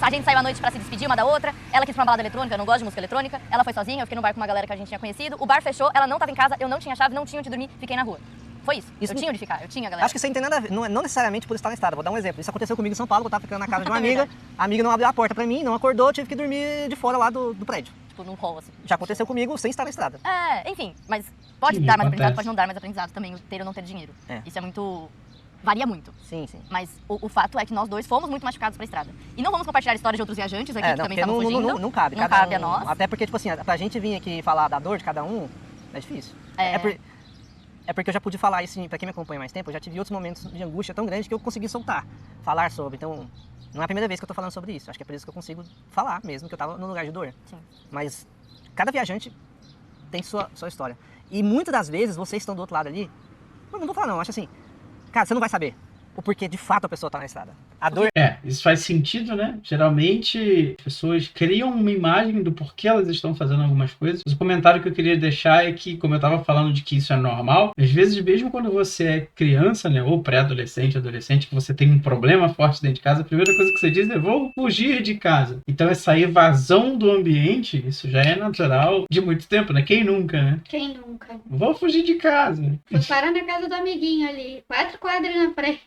a gente saiu à noite pra se despedir uma da outra. Ela quis pra uma balada eletrônica, eu não gosto de música eletrônica. Ela foi sozinha, eu fiquei no bar com uma galera que a gente tinha conhecido. O bar fechou, ela não tava em casa, eu não tinha chave, não tinha onde dormir, fiquei na rua. Foi isso. Isso eu me- tinha onde ficar, eu tinha galera. Acho que isso aí não tem nada a ver, não necessariamente por estar na estrada. Vou dar um exemplo. Isso aconteceu comigo em São Paulo, eu tava ficando na casa de uma É amiga, verdade. a amiga não abriu a porta pra mim, não acordou, eu tive que dormir de fora lá do prédio. Tipo, num hall, assim. Já aconteceu comigo sem estar na estrada. É, enfim, mas pode Sim, dar mais acontece. aprendizado, pode não dar mais aprendizado também, o ter ou não ter dinheiro. É. Isso é muito... Varia muito. Sim, sim. Mas o fato é que nós dois fomos muito machucados pra estrada. E não vamos compartilhar histórias de outros viajantes aqui que também porque estavam fugindo. não cabe. Não cada cabe um- a nós. Até porque, tipo assim, pra gente vir aqui falar da dor de cada um, é difícil. É. É porque eu já pude falar isso, pra quem me acompanha mais tempo, eu já tive outros momentos de angústia tão grande que eu consegui soltar, falar sobre. Então, não é a primeira vez que eu tô falando sobre isso. Acho que é por isso que eu consigo falar mesmo, que eu tava no lugar de dor. Sim. Mas cada viajante tem sua história. E muitas das vezes, vocês estão do outro lado ali, não vou falar não, acho assim, cara, você não vai saber o porquê de fato a pessoa tá na estrada. A dor... Isso faz sentido, né? Geralmente, as pessoas criam uma imagem do porquê elas estão fazendo algumas coisas. Mas o comentário que eu queria deixar é que, como eu estava falando de que isso é normal, às vezes, mesmo quando você é criança, né, ou pré-adolescente, adolescente, que você tem um problema forte dentro de casa, a primeira coisa que você diz é, vou fugir de casa. Então, essa evasão do ambiente, isso já é natural de muito tempo, né? Quem nunca, né? Quem nunca? Vou fugir de casa. Fui parar na casa do amiguinho ali, 4 quadras na frente.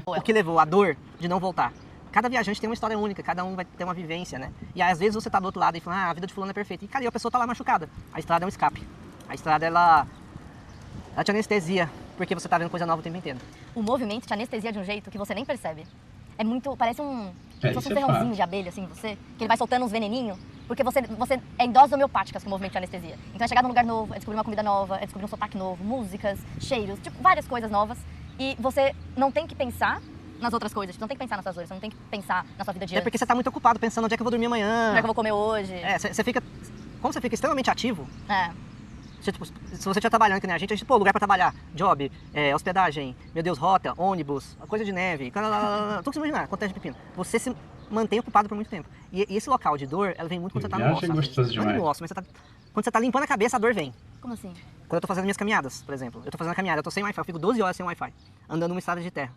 O que levou a dor de não voltar. Cada viajante tem uma história única, cada um vai ter uma vivência, né? E aí, às vezes você tá do outro lado e fala, a vida de fulano é perfeita. E cara, a pessoa tá lá machucada. A estrada é um escape. A estrada, ela te anestesia, porque você tá vendo coisa nova o tempo inteiro. O movimento te anestesia de um jeito que você nem percebe. É muito, parece um ferrãozinho de abelha, assim, você, que ele vai soltando uns veneninhos, porque você é em doses homeopáticas que o movimento te anestesia. Então é chegar num lugar novo, é descobrir uma comida nova, é descobrir um sotaque novo, músicas, cheiros, tipo, várias coisas novas. E você não tem que pensar nas outras coisas, você não tem que pensar nas suas dores, você não tem que pensar na sua vida de É antes. porque você tá muito ocupado pensando onde é que eu vou dormir amanhã. Onde é que eu vou comer hoje. Você fica... Como você fica extremamente ativo, É. se você estiver trabalhando, que nem a gente, pô, lugar pra trabalhar, job, hospedagem, meu Deus, rota, ônibus, coisa de neve, tudo que você imaginar, acontece de pepino. Você se mantém ocupado por muito tempo. E esse local de dor, ela vem muito quando você tá no osso. Gostoso demais. Não é no osso, mas quando você tá limpando a cabeça, a dor vem. Como assim? Quando eu tô fazendo minhas caminhadas, por exemplo, eu tô fazendo a caminhada, eu tô sem Wi-Fi, eu fico 12 horas sem Wi-Fi, andando numa estrada de terra.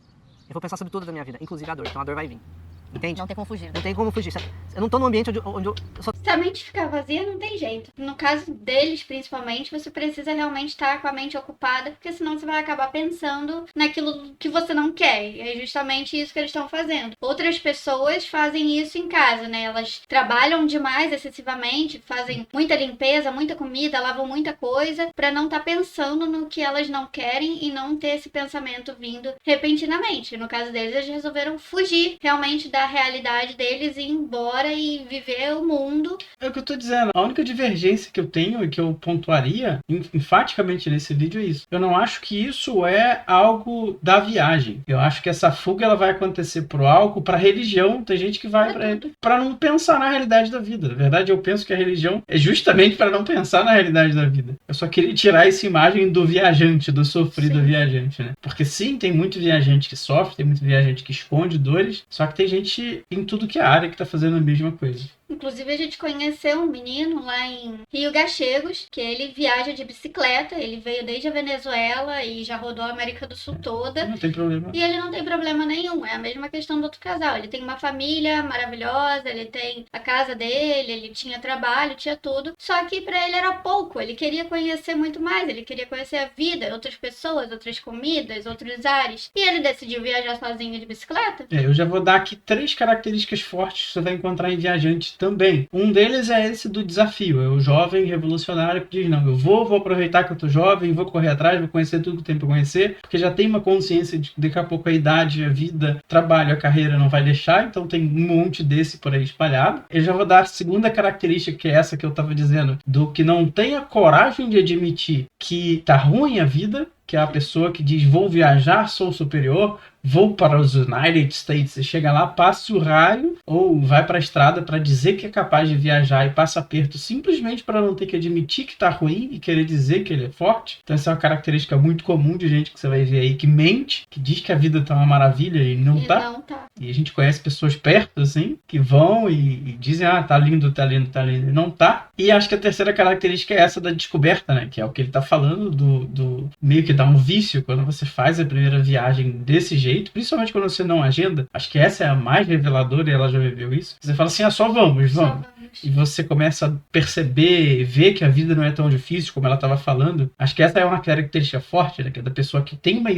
Eu vou pensar sobre tudo da minha vida, inclusive a dor, então a dor vai vir. Entende? Não tem como fugir. Não tem como fugir. Eu não tô num ambiente onde eu só... Se a mente ficar vazia, não tem jeito. No caso deles, principalmente, você precisa realmente estar com a mente ocupada, porque senão você vai acabar pensando naquilo que você não quer. E é justamente isso que eles estão fazendo. Outras pessoas fazem isso em casa, né? Elas trabalham demais, excessivamente, fazem muita limpeza, muita comida, lavam muita coisa, pra não estar pensando no que elas não querem e não ter esse pensamento vindo repentinamente. No caso deles, eles resolveram fugir realmente da realidade deles e ir embora e viver o mundo. É o que eu tô dizendo. A única divergência que eu tenho e que eu pontuaria enfaticamente nesse vídeo é isso. Eu não acho que isso é algo da viagem. Eu acho que essa fuga ela vai acontecer pro álcool, pra religião. Tem gente que vai pra não pensar na realidade da vida. Na verdade, eu penso que a religião é justamente pra não pensar na realidade da vida. Eu só queria tirar essa imagem do viajante, do sofrido viajante, né? Porque sim, tem muito viajante que sofre, tem muito viajante que esconde dores, só que tem gente em tudo que é área que tá fazendo a mesma coisa. Inclusive, a gente conheceu um menino lá em Rio Gachegos, que ele viaja de bicicleta, ele veio desde a Venezuela e já rodou a América do Sul toda. Não tem problema. E ele não tem problema nenhum, é a mesma questão do outro casal. Ele tem uma família maravilhosa, ele tem a casa dele, ele tinha trabalho, tinha tudo. Só que pra ele era pouco, ele queria conhecer muito mais, ele queria conhecer a vida, outras pessoas, outras comidas, outros ares. E ele decidiu viajar sozinho de bicicleta. Eu já vou dar aqui 3 características fortes que você vai encontrar em viajantes também. Um deles é esse do desafio. É o jovem revolucionário que diz, não, eu vou aproveitar que eu tô jovem, vou correr atrás, vou conhecer tudo que tem pra conhecer, porque já tem uma consciência de que daqui a pouco a idade, a vida, o trabalho, a carreira não vai deixar, então tem um monte desse por aí espalhado. Eu já vou dar a segunda característica, que é essa que eu tava dizendo, do que não tem a coragem de admitir que tá ruim a vida, que é a pessoa que diz, vou viajar, sou superior, vou para os United States. Você chega lá, passa o raio, ou vai para a estrada para dizer que é capaz de viajar e passa aperto simplesmente para não ter que admitir que tá ruim e querer dizer que ele é forte. Então essa é uma característica muito comum de gente que você vai ver aí que mente, que diz que a vida tá uma maravilha e não tá. Não tá. E a gente conhece pessoas perto, assim, que vão e dizem, tá lindo, tá lindo, tá lindo, e não tá. E acho que a terceira característica é essa da descoberta, né? Que é o que ele tá falando do meio que dá um vício quando você faz a primeira viagem desse jeito, principalmente quando você não agenda. Acho que essa é a mais reveladora e ela já viveu isso. Você fala assim, só vamos. E você começa a perceber, ver que a vida não é tão difícil como ela estava falando. Acho que essa é uma característica forte, né? Que é da pessoa que tem uma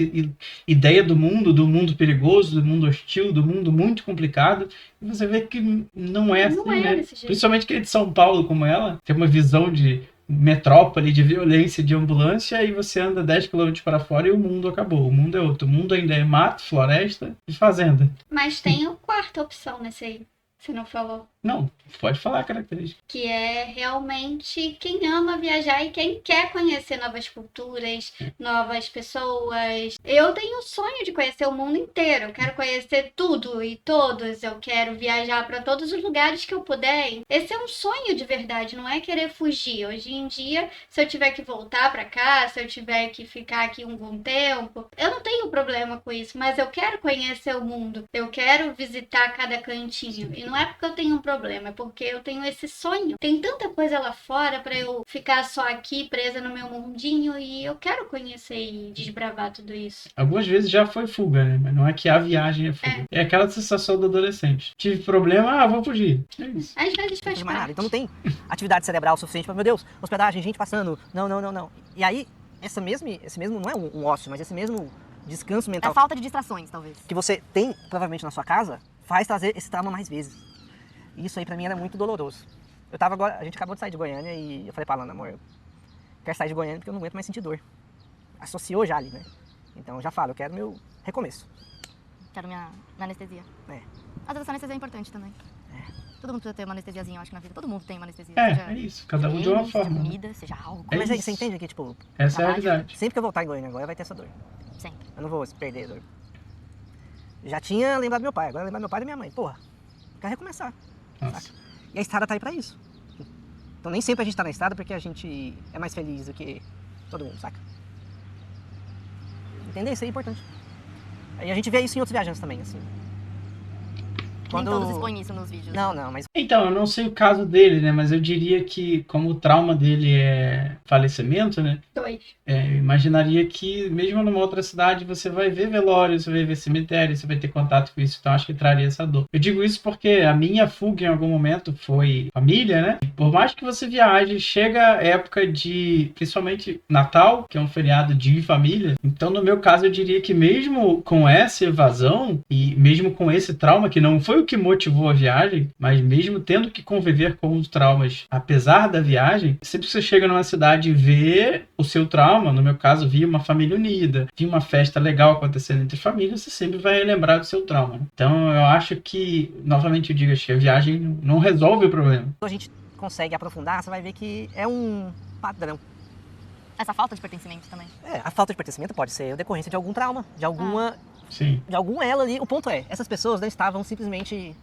ideia do mundo perigoso, do mundo hostil, do mundo muito complicado. E você vê que não é assim, né? Desse jeito. Principalmente que é de São Paulo como ela, tem uma visão de metrópole, de violência, de ambulância, e você anda 10 km para fora e o mundo acabou. O mundo é outro. O mundo ainda é mato, floresta e fazenda. Mas tem a quarta opção nesse aí, você não falou. Não, pode falar a característica. Que é realmente quem ama viajar e quem quer conhecer novas culturas, novas pessoas. Eu tenho o sonho de conhecer o mundo inteiro. Eu quero conhecer tudo e todos. Eu quero viajar para todos os lugares que eu puder. Esse é um sonho de verdade, não é querer fugir. Hoje em dia, se eu tiver que voltar para cá, se eu tiver que ficar aqui um bom tempo, eu não tenho problema com isso, mas eu quero conhecer o mundo. Eu quero visitar cada cantinho. E não é porque eu tenho um problema, é porque eu tenho esse sonho. Tem tanta coisa lá fora para eu ficar só aqui presa no meu mundinho e eu quero conhecer e desbravar tudo isso. Algumas vezes já foi fuga, né? Mas não é que a viagem é fuga. É aquela sensação do adolescente. Tive problema, vou fugir. É isso. Às vezes faz Não mais nada. parte. Então não tem atividade cerebral suficiente para, meu Deus, hospedagem, gente passando. Não. E aí, esse mesmo não é um ócio, mas esse mesmo descanso É mental falta de distrações, talvez. que você tem, provavelmente, na sua casa, faz trazer esse trauma mais vezes. E isso aí pra mim era muito doloroso. A gente acabou de sair de Goiânia e eu falei pra Alana, amor, eu quero sair de Goiânia porque eu não aguento mais sentir dor. Associou já ali, né? Então eu já falo, eu quero meu recomeço. Quero minha anestesia. É. Às vezes essa anestesia é importante também. Todo mundo precisa ter uma anestesiazinha, eu acho que na vida. Todo mundo tem uma anestesia. É isso. Cada um de uma seja forma. Né? comida, seja álcool. É Mas aí, isso. você entende que, tipo, Essa é a Trabalho. realidade. sempre que eu voltar em Goiânia agora vai ter essa dor. Sempre. Eu não vou perder a dor. Já tinha lembrado do meu pai, agora lembrar do meu pai e da minha mãe. Porra, quero recomeçar. Nossa. E a estrada tá aí pra isso. Então nem sempre a gente tá na estrada porque a gente é mais feliz do que todo mundo, saca? Entender isso aí é importante. Aí a gente vê isso em outros viajantes também, assim. Nem todos expõem isso nos vídeos. Não, mas Então, eu não sei o caso dele, né? Mas eu diria que, como o trauma dele é falecimento, né? 2. Eu imaginaria que, mesmo numa outra cidade, você vai ver velório, você vai ver cemitério, você vai ter contato com isso. Então, acho que traria essa dor. Eu digo isso porque a minha fuga, em algum momento, foi família, né? Por mais que você viaje, chega a época de, principalmente, Natal, que é um feriado de família. Então, no meu caso, eu diria que mesmo com essa evasão, e mesmo com esse trauma, que não foi o que motivou a viagem, mas mesmo tendo que conviver com os traumas, apesar da viagem, sempre que você chega numa cidade e vê o seu trauma, no meu caso, vi uma família unida, vi uma festa legal acontecendo entre famílias, você sempre vai lembrar do seu trauma. Né? Então, eu acho que, novamente eu digo, acho que a viagem não resolve o problema. quando a gente consegue aprofundar, você vai ver que é um padrão. Essa falta de pertencimento também. A falta de pertencimento pode ser decorrência de algum trauma, de algum elo ali. O ponto é, essas pessoas não estavam simplesmente...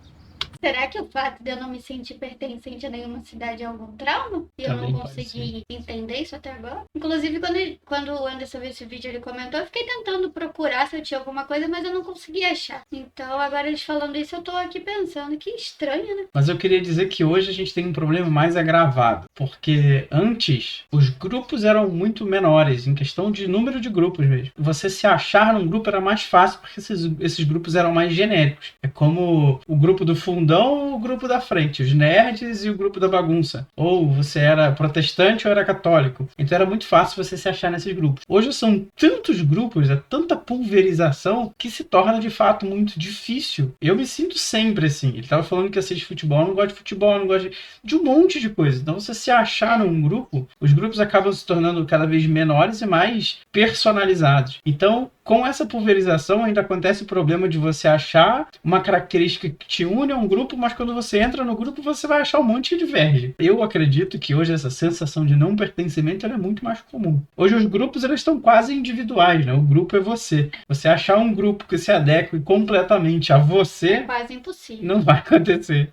Será que o fato de eu não me sentir pertencente a nenhuma cidade é algum trauma? E eu Também não pode consegui entender isso até agora? Inclusive, quando o Anderson viu esse vídeo, ele comentou, eu fiquei tentando procurar se eu tinha alguma coisa, mas eu não consegui achar. Então, agora eles falando isso, eu tô aqui pensando, que estranho, né? Mas eu queria dizer que hoje a gente tem um problema mais agravado, porque antes os grupos eram muito menores, em questão de número de grupos mesmo. Você se achar num grupo era mais fácil, porque esses grupos eram mais genéricos. É como o grupo do fundão ou o grupo da frente, os nerds e o grupo da bagunça. Ou você era protestante ou era católico. Então era muito fácil você se achar nesses grupos. Hoje são tantos grupos, é tanta pulverização, que se torna de fato muito difícil. Eu me sinto sempre assim. Ele estava falando que assiste futebol, eu não gosto de futebol, eu não gosto de um monte de coisa. Então você se achar num grupo, os grupos acabam se tornando cada vez menores e mais personalizados. Então, com essa pulverização, ainda acontece o problema de você achar uma característica que te une a um grupo, mas quando você entra no grupo, você vai achar um monte que diverge. Eu acredito que hoje essa sensação de não pertencimento ela é muito mais comum. Hoje os grupos eles estão quase individuais, né? O grupo é você. Você achar um grupo que se adeque completamente a É você, quase impossível. não vai acontecer.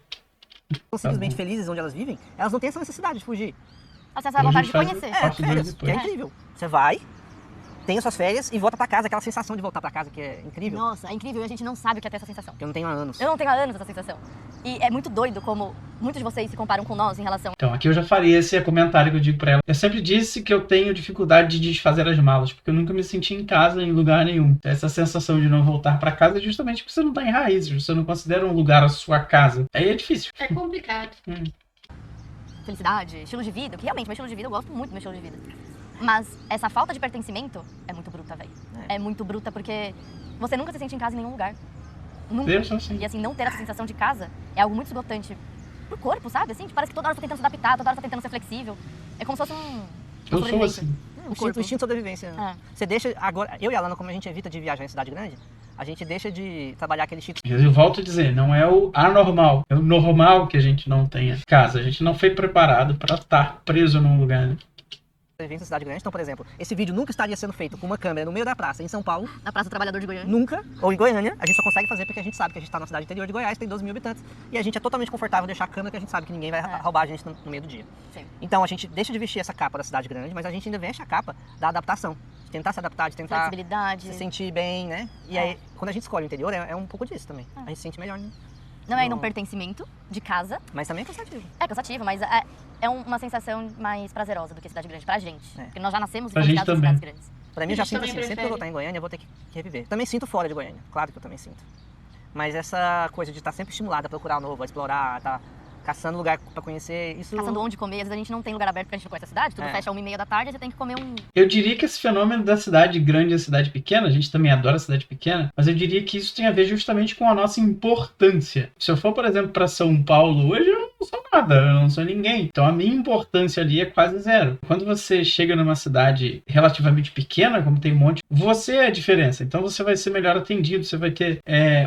São simplesmente felizes onde elas vivem, elas não têm essa necessidade de fugir. Essa é a Hoje vontade de faz- conhecer. Parte do Férias, que depois. é incrível. Você vai, tem as suas férias e volta pra casa, aquela sensação de voltar pra casa que é incrível. Nossa, é incrível e a gente não sabe o que é ter essa sensação. Que eu não tenho há anos. Eu não tenho há anos essa sensação. E é muito doido como muitos de vocês se comparam com nós em relação. Então, aqui eu já faria esse comentário que eu digo pra ela. Eu sempre disse que eu tenho dificuldade de desfazer as malas, porque eu nunca me senti em casa em lugar nenhum. Essa sensação de não voltar pra casa é justamente porque você não tá em raízes, você não considera um lugar a sua casa. Aí é difícil. É complicado. Felicidade, estilo de vida, que realmente, meu estilo de vida, eu gosto muito do meu estilo de vida. Mas essa falta de pertencimento é muito bruta, velho. É muito bruta porque você nunca se sente em casa em nenhum lugar. Nunca. Eu sou assim. E assim, não ter essa sensação de casa é algo muito esgotante pro corpo, sabe? Assim, parece que toda hora você tá tentando se adaptar, toda hora você tá tentando ser flexível. É como se fosse uma Eu sou sobrevivência. assim. O corpo. O instinto de sobrevivência. É. Você deixa agora, eu e a Alana, como a gente evita de viajar em cidade grande, A gente deixa de trabalhar aquele instinto. Eu volto a dizer, não é o anormal, é o normal que a gente não tenha casa. A gente não foi preparado para estar preso num lugar, né? Evento em cidade grande. Então, por exemplo, esse vídeo nunca estaria sendo feito com uma câmera no meio da praça em São Paulo. Na Praça do Trabalhador de Goiânia. Nunca. Ou em Goiânia. A gente só consegue fazer porque a gente sabe que a gente tá na cidade interior de Goiás, tem 12 mil habitantes. E a gente é totalmente confortável deixar a câmera, que a gente sabe que ninguém vai roubar a gente no meio do dia. Sim. Então a gente deixa de vestir essa capa da cidade grande, mas a gente ainda veste a capa da adaptação. De tentar se adaptar, de tentar Flexibilidade. se sentir bem, né? E aí, quando a gente escolhe o interior, é um pouco disso também. A gente se sente melhor, né? Não é ainda um pertencimento de casa. Mas também é cansativo. É cansativo, mas é uma sensação mais prazerosa do que cidade grande pra gente. É. Porque nós já nascemos e Pra fomos gente criados em também. cidades grandes. Pra mim, eu já A gente sinto também assim, sempre que eu prefere. voltar em Goiânia, eu vou ter que reviver. Também sinto fora de Goiânia, claro que eu também sinto. Mas essa coisa de estar sempre estimulada a procurar o novo, a explorar, tá caçando lugar pra conhecer, isso... Caçando onde comer, às vezes a gente não tem lugar aberto porque a gente não conhece a cidade, tudo É. fecha às 1h30 da tarde, você tem que comer um... Eu diria que esse fenômeno da cidade grande e a cidade pequena, a gente também adora a cidade pequena, mas eu diria que isso tem a ver justamente com a nossa importância. Se eu for, por exemplo, para São Paulo hoje, eu não sou nada, eu não sou ninguém. Então a minha importância ali é quase zero. Quando você chega numa cidade relativamente pequena, como tem um monte, você é a diferença. Então você vai ser melhor atendido, você vai ter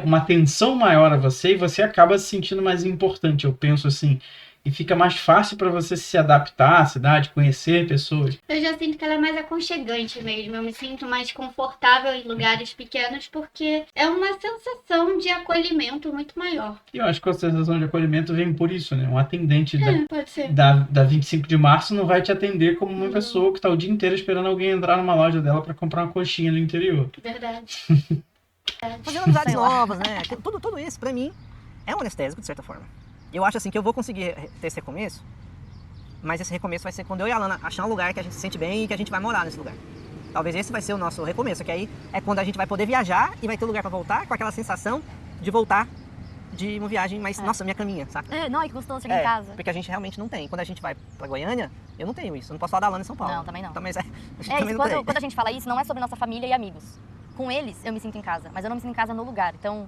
uma atenção maior a você e você acaba se sentindo mais importante, eu penso assim. E fica mais fácil para você se adaptar à cidade, conhecer pessoas. Eu já sinto que ela é mais aconchegante mesmo. Eu me sinto mais confortável em lugares pequenos porque é uma sensação de acolhimento muito maior. E eu acho que a sensação de acolhimento vem por isso, né? Um atendente Pode ser. da 25 de março não vai te atender como uma pessoa que tá o dia inteiro esperando alguém entrar numa loja dela para comprar uma coxinha no interior. Verdade. Fazendo amizades Sei lá. novas, né? Tudo isso, pra mim, é um anestésico, de certa forma. Eu acho assim que eu vou conseguir ter esse recomeço, mas esse recomeço vai ser quando eu e a Alana achar um lugar que a gente se sente bem e que a gente vai morar nesse lugar. Talvez esse vai ser o nosso recomeço, que aí é quando a gente vai poder viajar e vai ter lugar pra voltar, com aquela sensação de voltar de uma viagem mais, nossa, minha caminha, saca? Não, que gostoso chegar em casa. Porque a gente realmente não tem. Quando a gente vai pra Goiânia, eu não tenho isso. Eu não posso falar da Alana em São Paulo. Não, também não. Então, mas a gente É também isso, não tem. quando a gente fala isso, não é sobre nossa família e amigos. Com eles, eu me sinto em casa, mas eu não me sinto em casa no lugar. Então,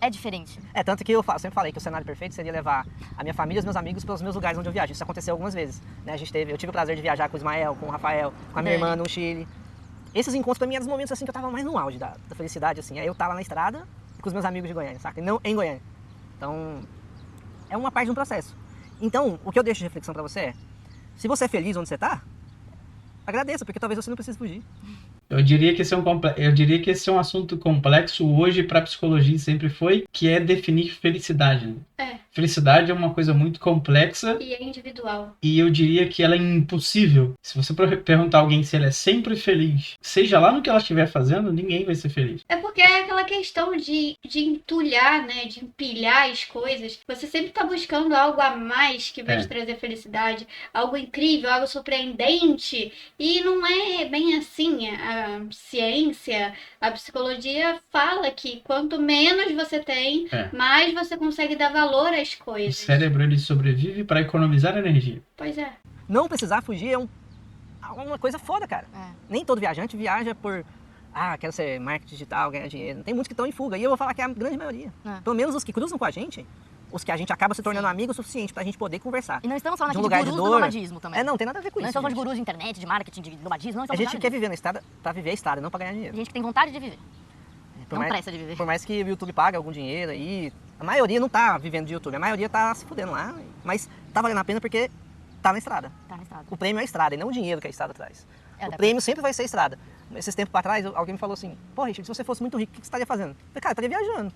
é diferente. Tanto que eu sempre falei que o cenário perfeito seria levar a minha família e os meus amigos pelos meus lugares onde eu viajo. Isso aconteceu algumas vezes, né? Eu tive o prazer de viajar com o Ismael, com o Rafael, com a minha irmã no Chile. Esses encontros pra mim eram os momentos assim que eu tava mais no auge da felicidade, assim. Aí eu tava na estrada com os meus amigos de Goiânia, saca? E não em Goiânia. Então, é uma parte de um processo. Então, o que eu deixo de reflexão pra você é, se você é feliz onde você tá, agradeça, porque talvez você não precise fugir. Eu diria que esse é um assunto complexo hoje para a psicologia sempre foi, que é definir felicidade. Né? Felicidade é uma coisa muito complexa E é individual. e eu diria que ela é impossível. Se você perguntar a alguém se ela é sempre feliz, seja lá no que ela estiver fazendo, ninguém vai ser feliz. É porque é aquela questão de entulhar, né? De empilhar as coisas. Você sempre tá buscando algo a mais que vai te trazer felicidade. Algo incrível, algo surpreendente. E não é bem assim. A ciência, a psicologia fala que quanto menos você tem, mais você consegue dar valor às O coisas. cérebro ele sobrevive para economizar energia. Pois é. Não precisar fugir é uma coisa foda, cara. Nem todo viajante viaja por... quero ser marketing digital, ganhar dinheiro. Tem muitos que estão em fuga. E eu vou falar que é a grande maioria. Pelo menos os que cruzam com a gente, os que a gente acaba se tornando amigo o suficiente pra gente poder conversar. E não estamos falando De aqui um de lugar de gurus do dor. nomadismo também. Não tem nada a ver com Não isso. estamos falando de gente. gurus de internet, de marketing, de nomadismo, não A estamos gente falando quer disso. viver na estrada pra viver a estrada, não pra ganhar dinheiro. Gente que tem vontade de viver, Por não mais- pressa de viver. Por mais que o YouTube pague algum dinheiro aí, a maioria não tá vivendo de YouTube, a maioria tá se fudendo lá, mas tá valendo a pena porque tá na estrada. Tá na estrada. O prêmio é a estrada e não o dinheiro que a estrada traz. É, O dá prêmio sempre vai ser a estrada. Esses tempos pra trás, alguém me falou assim, pô, Richard, se você fosse muito rico, o que você estaria fazendo? Eu falei, cara, eu estaria viajando.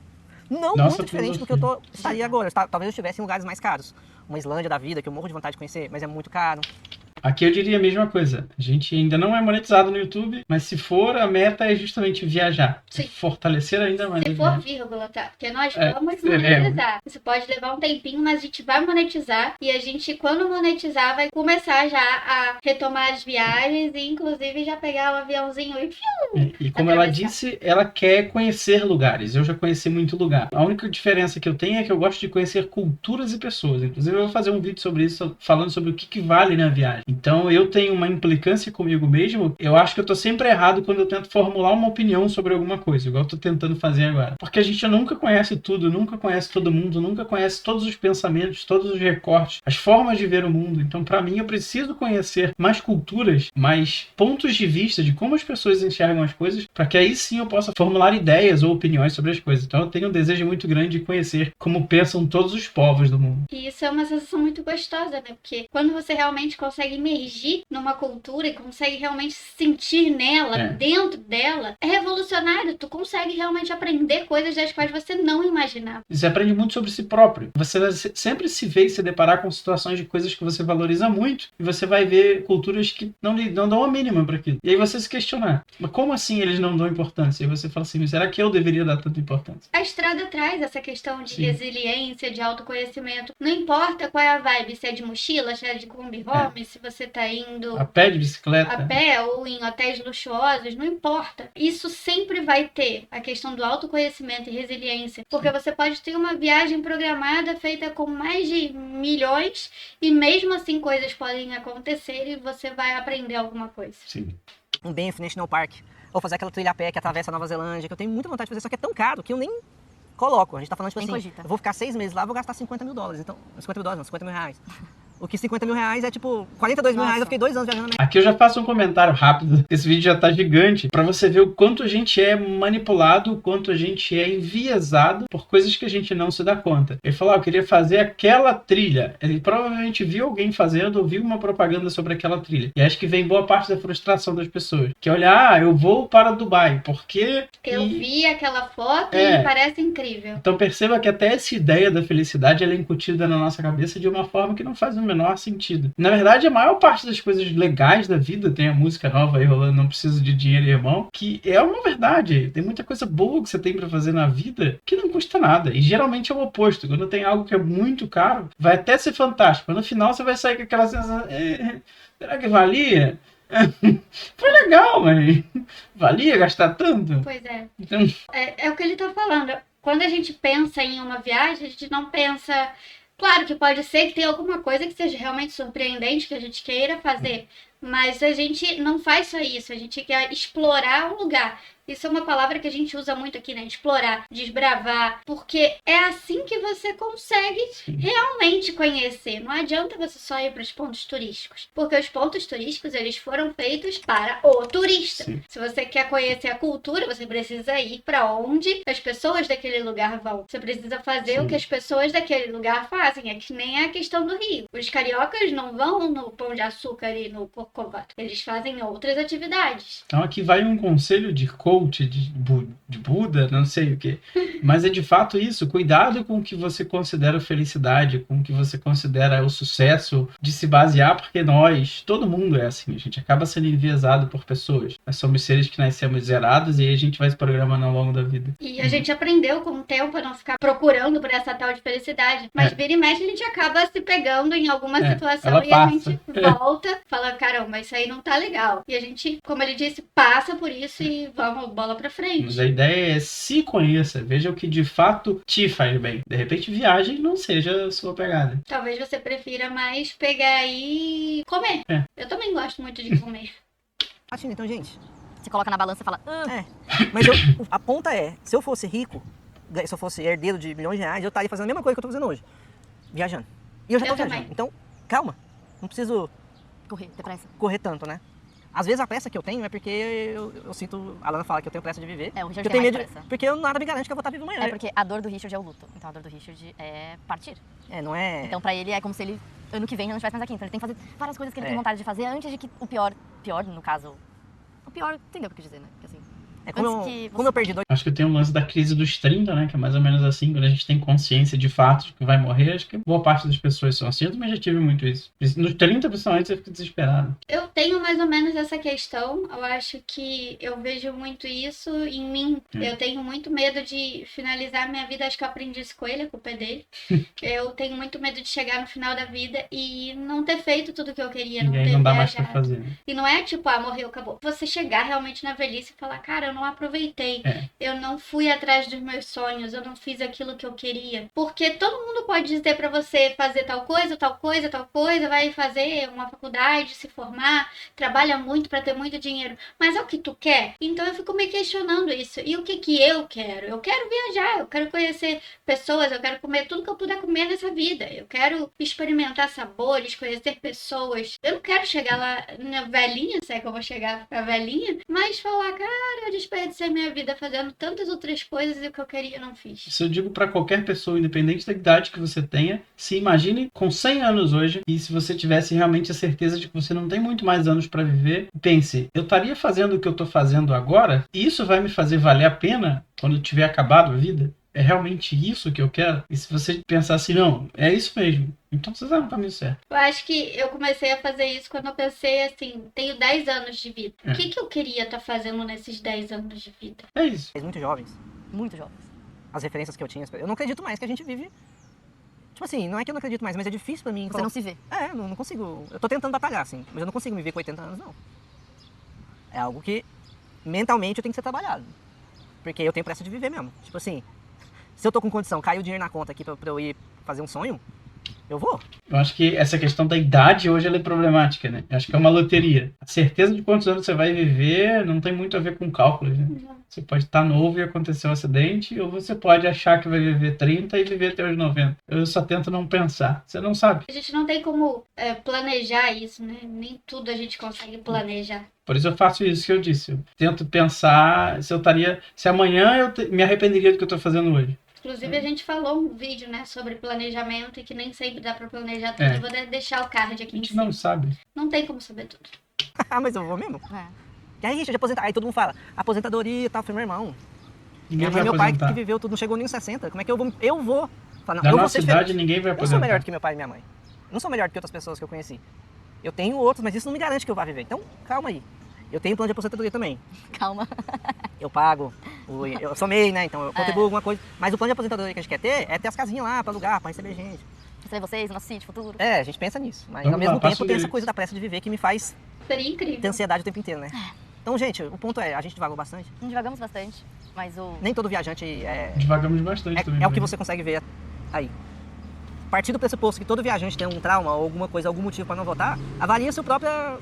Não Nossa, muito diferente do que eu estaria agora. Talvez eu estivesse em lugares mais caros. Uma Islândia da vida, que eu morro de vontade de conhecer, mas é muito caro. Aqui eu diria a mesma coisa. A gente ainda não é monetizado no YouTube, mas se for, a meta é justamente viajar. Sim. Fortalecer ainda mais. Se a for viagem. vírgula, tá? Porque nós É, vamos monetizar. Isso pode levar um tempinho, mas a gente vai monetizar. E a gente, quando monetizar, vai começar já a retomar as viagens e, inclusive, já pegar o aviãozinho e... E como ela atravessar. disse, ela quer conhecer lugares. Eu já conheci muito lugar. A única diferença que eu tenho é que eu gosto de conhecer culturas e pessoas. Inclusive, eu vou fazer um vídeo sobre isso, falando sobre o que vale na viagem. Então eu tenho uma implicância comigo mesmo. Eu acho que eu tô sempre errado quando eu tento formular uma opinião sobre alguma coisa, igual eu tô tentando fazer agora. Porque a gente nunca conhece tudo, nunca conhece todo mundo, nunca conhece todos os pensamentos, todos os recortes, as formas de ver o mundo. Então, pra mim, eu preciso conhecer mais culturas, mais pontos de vista de como as pessoas enxergam as coisas, para que aí sim eu possa formular ideias ou opiniões sobre as coisas. Então, eu tenho um desejo muito grande de conhecer como pensam todos os povos do mundo. E isso é uma sensação muito gostosa, né? Porque quando você realmente consegue imergir numa cultura e consegue realmente se sentir nela, dentro dela, é revolucionário. Tu consegue realmente aprender coisas das quais você não imaginava. Você aprende muito sobre si próprio. Você vai sempre se ver e se deparar com situações de coisas que você valoriza muito, e você vai ver culturas que não dão a mínima para aquilo. E aí você se questionar, mas como assim eles não dão importância? E você fala assim, será que eu deveria dar tanta importância? A estrada traz essa questão de Sim. resiliência, de autoconhecimento. Não importa qual é a vibe, se é de mochila, se é de Kombi Home, se você tá indo A pé de bicicleta. a pé ou em hotéis luxuosos, não importa. Isso sempre vai ter a questão do autoconhecimento e resiliência, porque você pode ter uma viagem programada feita com mais de milhões e mesmo assim coisas podem acontecer e você vai aprender alguma coisa. Sim. Um Banff National Park, ou fazer aquela trilha a pé que atravessa a Nova Zelândia, que eu tenho muita vontade de fazer, só que é tão caro que eu nem coloco. A gente tá falando, tipo Nem assim, cogita. eu vou ficar 6 meses lá, vou gastar $50 mil. Então, $50 mil não, $50 mil. O que $50 mil é tipo $42 mil, eu fiquei 2 anos viajando. Aqui eu já faço um comentário rápido. Esse vídeo já tá gigante, pra você ver o quanto a gente é manipulado, o quanto a gente é enviesado por coisas que a gente não se dá conta. Ele falou, eu queria fazer aquela trilha. Ele provavelmente viu alguém fazendo, ou viu uma propaganda sobre aquela trilha. E acho que vem boa parte da frustração das pessoas. Que é olhar, eu vou para Dubai, porque... Eu vi aquela foto É. e parece incrível. Então perceba que até essa ideia da felicidade ela é incutida na nossa cabeça de uma forma que não faz o menor sentido. Na verdade, a maior parte das coisas legais da vida, tem a música nova aí rolando, Não Preciso de Dinheiro, Irmão, que é uma verdade. Tem muita coisa boa que você tem pra fazer na vida que não custa nada. E geralmente é o oposto. Quando tem algo que é muito caro, vai até ser fantástico. Mas no final você vai sair com aquela sensação, será que valia? Foi legal, mas valia gastar tanto? Pois é. Então, É o que ele tá falando. Quando a gente pensa em uma viagem, a gente não pensa... Claro que pode ser que tenha alguma coisa que seja realmente surpreendente, que a gente queira fazer. Mas a gente não faz só isso. A gente quer explorar um lugar. Isso é uma palavra que a gente usa muito aqui, né? Explorar, desbravar. Porque é assim que você consegue realmente conhecer. Não adianta você só ir para os pontos turísticos. Porque os pontos turísticos, eles foram feitos para o turista. Sim. Se você quer conhecer a cultura, você precisa ir para onde as pessoas daquele lugar vão. Você precisa fazer Sim. o que as pessoas daquele lugar fazem. É que nem a questão do Rio. Os cariocas não vão no Pão de Açúcar e no Corcovado. Eles fazem outras atividades. então aqui vai um conselho de coach, de Buda, não sei o que. Mas é de fato isso. Cuidado com o que você considera felicidade, com o que você considera o sucesso, de se basear, porque todo mundo é assim. A gente acaba sendo enviesado por pessoas. Nós somos seres que nascemos zerados e aí a gente vai se programando ao longo da vida. E a gente aprendeu com o tempo a não ficar procurando por essa tal de felicidade. Mas vira e mexe a gente acaba se pegando em alguma situação ela e passa. a gente volta, fala, caramba, isso aí não tá legal. E a gente, como ele disse, passa por isso e vamos bola pra frente. Mas a ideia é se conheça, veja o que de fato te faz bem. De repente, viagem não seja a sua pegada. Talvez você prefira mais pegar e comer. Eu também gosto muito de comer. Assim, então, gente, Você coloca na balança e fala, mas a ponta é, se eu fosse rico, se eu fosse herdeiro de milhões de reais, eu estaria fazendo a mesma coisa que eu tô fazendo hoje. Viajando. E eu já tô Eu também. viajando. Então, calma. Não preciso correr, depressa. correr tanto, né? Às vezes a pressa que eu tenho é porque eu sinto... A Lana fala que eu tenho pressa de viver. É, o Richard eu tem tenho mais medo pressa. porque nada me garante que eu vou estar vivo amanhã. É porque a dor do Richard é o luto. Então a dor do Richard é partir. Não é... Então pra ele é como se ele, ano que vem, não estivesse mais aqui. Então ele tem que fazer várias coisas que ele É. tem vontade de fazer antes de que o pior no caso... O pior, entendeu o que eu quis dizer, né? Porque, assim, como, antes que como eu perdi 2 Acho que tem um lance da crise dos 30, né? Que é mais ou menos assim, quando a gente tem consciência de fato que vai morrer. Acho que boa parte das pessoas são assim. Eu também já tive muito isso. Nos 30, principalmente, você fica desesperado. Eu tenho mais ou menos essa questão. Eu acho que eu vejo muito isso em mim. Eu tenho muito medo de finalizar minha vida. Acho que eu aprendi isso com ele, a culpa é dele. Eu tenho muito medo de chegar no final da vida e não ter feito tudo que eu queria, E não aí ter não dá mais pra viajado. fazer. Né? E não é tipo, morreu, acabou. Você chegar realmente na velhice e falar, cara, eu não aproveitei. É. Eu não fui atrás dos meus sonhos, eu não fiz aquilo que eu queria. Porque todo mundo pode dizer pra você fazer tal coisa, tal coisa, tal coisa, vai fazer uma faculdade, se formar, trabalha muito pra ter muito dinheiro. Mas é o que tu quer? Então eu fico me questionando isso. E o que que eu quero? Eu quero viajar, eu quero conhecer pessoas, eu quero comer tudo que eu puder comer nessa vida. Eu quero experimentar sabores, conhecer pessoas. Eu não quero chegar lá na velhinha, se é que eu vou chegar pra velhinha, mas falar, cara, eu desperdicei minha vida fazendo tantas outras coisas e o que eu queria eu não fiz. Isso eu digo pra qualquer pessoa, independente da idade que você tenha, se imagine com 100 anos hoje, e se você tivesse realmente a certeza de que você não tem muito mais anos pra viver, pense, eu estaria fazendo o que eu tô fazendo agora? E isso vai me fazer valer a pena quando eu tiver acabado a vida? É realmente isso que eu quero? E se você pensar assim, não, é isso mesmo, então você tá no caminho certo. Eu acho que eu comecei a fazer isso quando eu pensei assim, tenho 10 anos de vida. É. O que que eu queria estar fazendo nesses 10 anos de vida? É isso. Muito jovens. Muito jovens. As referências que eu tinha. Eu não acredito mais que a gente vive. Tipo assim, não é que eu não acredito mais, mas é difícil pra mim. Você não se vê. Não consigo. Eu tô tentando batalhar, assim, mas eu não consigo me ver com 80 anos, não. É algo que mentalmente eu tenho que ser trabalhado. Porque eu tenho pressa de viver mesmo. Tipo assim, se eu tô com condição, caiu o dinheiro na conta aqui pra eu ir fazer um sonho, eu vou. Eu acho que essa questão da idade hoje ela é problemática, né? Eu acho que é uma loteria. A certeza de quantos anos você vai viver não tem muito a ver com cálculos, né? Você pode estar novo e acontecer um acidente, ou você pode achar que vai viver 30 e viver até os 90. Eu só tento não pensar. Você não sabe. A gente não tem como planejar isso, né? Nem tudo a gente consegue planejar. Por isso eu faço isso que eu disse. Eu tento pensar se eu estaria... Se amanhã me arrependeria do que eu estou fazendo hoje. Inclusive, a gente falou um vídeo, né, sobre planejamento e que nem sempre dá pra planejar tudo. É. Eu vou deixar o card A aqui em gente cima. não sabe. Não tem como saber tudo. Ah, mas eu vou mesmo. É. E aí, gente, de aposentar. Aí todo mundo fala, aposentadoria e tal. Eu falei, meu irmão, Ninguém vai meu pai aposentar. que viveu tudo, não chegou nem nos 60. Como é que eu vou? Falar, não, Da eu vou nossa ser idade, diferente. ninguém vai Eu não sou aposentar. melhor do que meu pai e minha mãe. Eu não sou melhor do que outras pessoas que eu conheci. Eu tenho outros, mas isso não me garante que eu vá viver. Então, calma aí. Eu tenho plano de aposentadoria também. Calma. Eu pago, eu sou MEI, né? Então eu contribuo alguma coisa. Mas o plano de aposentadoria que a gente quer ter é ter as casinhas lá pra alugar, pra receber gente. Receber vocês, nosso sítio, futuro. É, a gente pensa nisso. Mas Vamos ao mesmo lá, passa tempo o tem essa direito. coisa da pressa de viver que me faz Seria incrível. ter ansiedade o tempo inteiro, né? Então, gente, o ponto é, a gente divagou bastante. Divagamos bastante, mas o... Nem todo viajante Devagamos bastante também. é o que né? você consegue ver aí. A partir do pressuposto que todo viajante tem um trauma ou alguma coisa, algum motivo pra não votar, avalia sua própria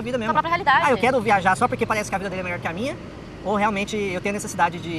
vida mesmo. Sua própria realidade. Ah, eu quero viajar só porque parece que a vida dele é melhor que a minha? Ou realmente eu tenho a necessidade de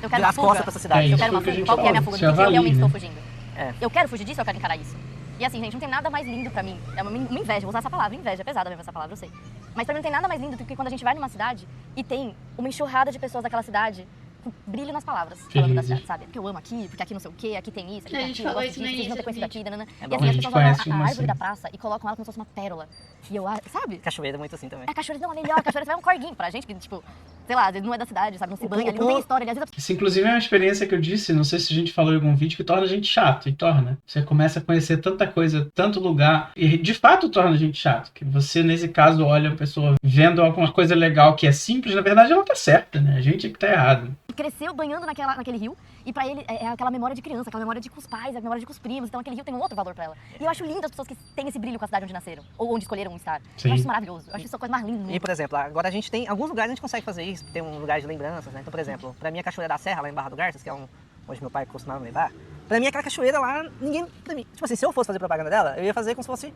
Eu quero virar uma as fuga. costas pra essa cidade? É Eu isso quero uma que a fuga. gente Qual que é a minha fala, fuga? se Do que eu avalie, realmente né? estou fugindo? É. Eu quero fugir disso, eu quero encarar isso. E assim, gente, não tem nada mais lindo pra mim. É uma inveja, vou usar essa palavra, inveja, é pesada mesmo essa palavra, eu sei. Mas pra mim não tem nada mais lindo do que quando a gente vai numa cidade e tem uma enxurrada de pessoas daquela cidade com brilho nas palavras, falando da Felizes. cidade, sabe? Porque eu amo aqui, porque aqui não sei o quê, aqui tem isso, aqui A tem gente aquilo, eu falou gosto isso no disso, vocês não início ter do conhecido vídeo. aqui, nanana. É E bom, assim, a as gente pessoas olham conhece a uma árvore assim. da praça e colocam ela como se fosse uma pérola. E eu, sabe? Cachoeira é muito assim também. É cachoeira, não, é melhor, cachoeira você vai um corguinho pra gente que, tipo, sei lá, não é da cidade, sabe? Não se banha, ele não tem história, ele às vezes Isso, inclusive, é uma experiência que eu disse, não sei se a gente falou em algum vídeo, que torna a gente chato, e torna. Você começa a conhecer tanta coisa, tanto lugar, e de fato torna a gente chato. Que você, nesse caso, olha a pessoa vendo alguma coisa legal que é simples, na verdade ela tá certa, né? A gente é que tá errado. cresceu banhando naquele rio, e pra ele é aquela memória de criança, aquela memória de com os pais, a memória de com os primos, então aquele rio tem um outro valor pra ela. E eu acho lindo as pessoas que têm esse brilho com a cidade onde nasceram, ou onde escolheram estar. Sim. Eu acho isso maravilhoso, eu acho isso a coisa mais linda do E, mundo. por exemplo, agora a gente tem, alguns lugares a gente consegue fazer isso, tem um lugar de lembranças, né? Então, por exemplo, pra mim a Cachoeira da Serra, lá em Barra do Garças, que é onde meu pai costumava me levar, pra mim aquela cachoeira lá, ninguém, pra mim, tipo assim, se eu fosse fazer propaganda dela, eu ia fazer como se fosse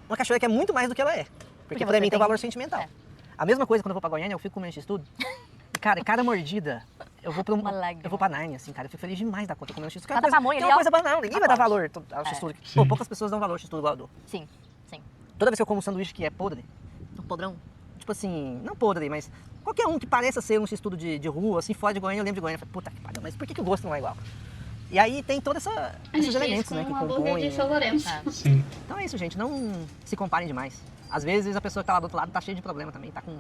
uma cachoeira que é muito mais do que ela é. Porque pra você mim tem um tem- valor sentimental. É. A mesma coisa quando eu vou pra Goiânia, eu fico comendo X-Tudo, e cara, cada mordida, eu vou Uma lágrima. eu vou pra Nárnia, assim, cara, eu fico feliz demais da conta comendo X-Tudo. Cada pamonha é ali uma é coisa banal, ninguém vai dar valor ao X-Tudo. Sim. Pô, poucas pessoas dão valor ao X-Tudo igual eu dou. Sim, sim. Toda vez que eu como um sanduíche que é podre, Um podrão. tipo assim, não podre, mas qualquer um que pareça ser um X-Tudo de rua, assim, fora de Goiânia, eu lembro de Goiânia. Eu falei, puta que pariu, mas por que o gosto não é igual? E aí tem todos A esses gente elementos, fez com né, que um hambúrguer compõem. de São Lourenço. É. Sim. Então é isso, gente, não se comparem demais. Às vezes a pessoa que tá lá do outro lado tá cheia de problema também, tá com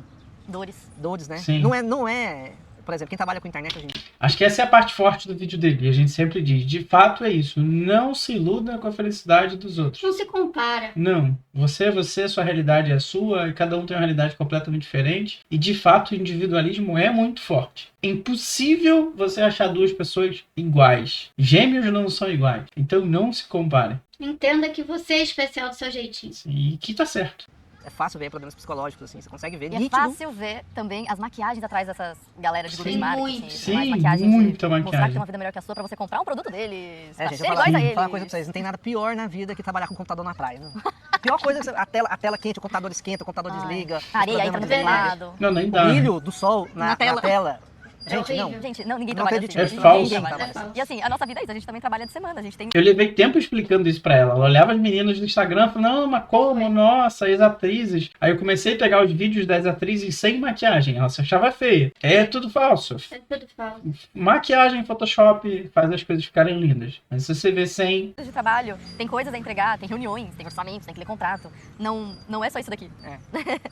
Dores. dores, né? Sim. Não é, por exemplo, quem trabalha com internet, a gente... Acho que essa é a parte forte do vídeo dele. E a gente sempre diz, de fato é isso. Não se iluda com a felicidade dos outros. Não se compara. Não. Você é você, sua realidade é a sua, e cada um tem uma realidade completamente diferente. E, de fato, o individualismo é muito forte. É impossível você achar duas pessoas iguais. Gêmeos não são iguais. Então, não se compare. Entenda que você é especial do seu jeitinho. E que tá certo. é fácil ver problemas psicológicos, assim, você consegue ver E é nítido. fácil ver também as maquiagens atrás dessas galera de grupo de Sim, marketing. muito. e tudo Sim, mais, maquiagem muita de mostrar que maquiagem. tem uma vida melhor que a sua pra você comprar um produto deles. É, pra gente, ser eu iguais a vou eles. falar uma coisa pra vocês, não tem nada pior na vida que trabalhar com computador na praia. Né? A pior coisa é que a tela quente, o computador esquenta, o computador desliga, A areia os entra no programas desligam, teclado. Não, nem o dá. brilho do sol na tela. tela. É Gente, não. horrível. Gente, não, ninguém Não trabalha acredito. assim. É Ninguém falso. trabalha É falso. E assim, a nossa vida é isso, a gente também trabalha de semana. A gente tem Eu levei tempo explicando isso pra ela. Ela olhava as meninas do Instagram e falava, não, mas como? Nossa, as atrizes. Aí eu comecei a pegar os vídeos das atrizes sem maquiagem. Ela se achava feia. É tudo falso. É tudo falso. Maquiagem, Photoshop faz as coisas ficarem lindas. Mas se você vê sem... de trabalho, tem coisas a entregar, tem reuniões, tem orçamentos, tem que ler contrato. Não é só isso daqui.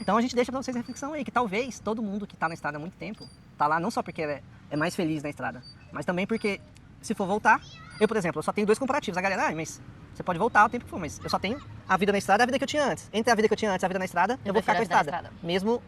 Então a gente deixa pra vocês a reflexão aí, que talvez todo mundo que tá na estrada há muito tempo, tá lá não só porque é mais feliz na estrada, mas também porque, se for voltar, eu, por exemplo, eu só tenho 2 comparativos. A galera, mas você pode voltar o tempo que for, mas eu só tenho a vida na estrada e a vida que eu tinha antes. Entre a vida que eu tinha antes e a vida na estrada, eu vou ficar com a prefiro a vida estrada. na Mesmo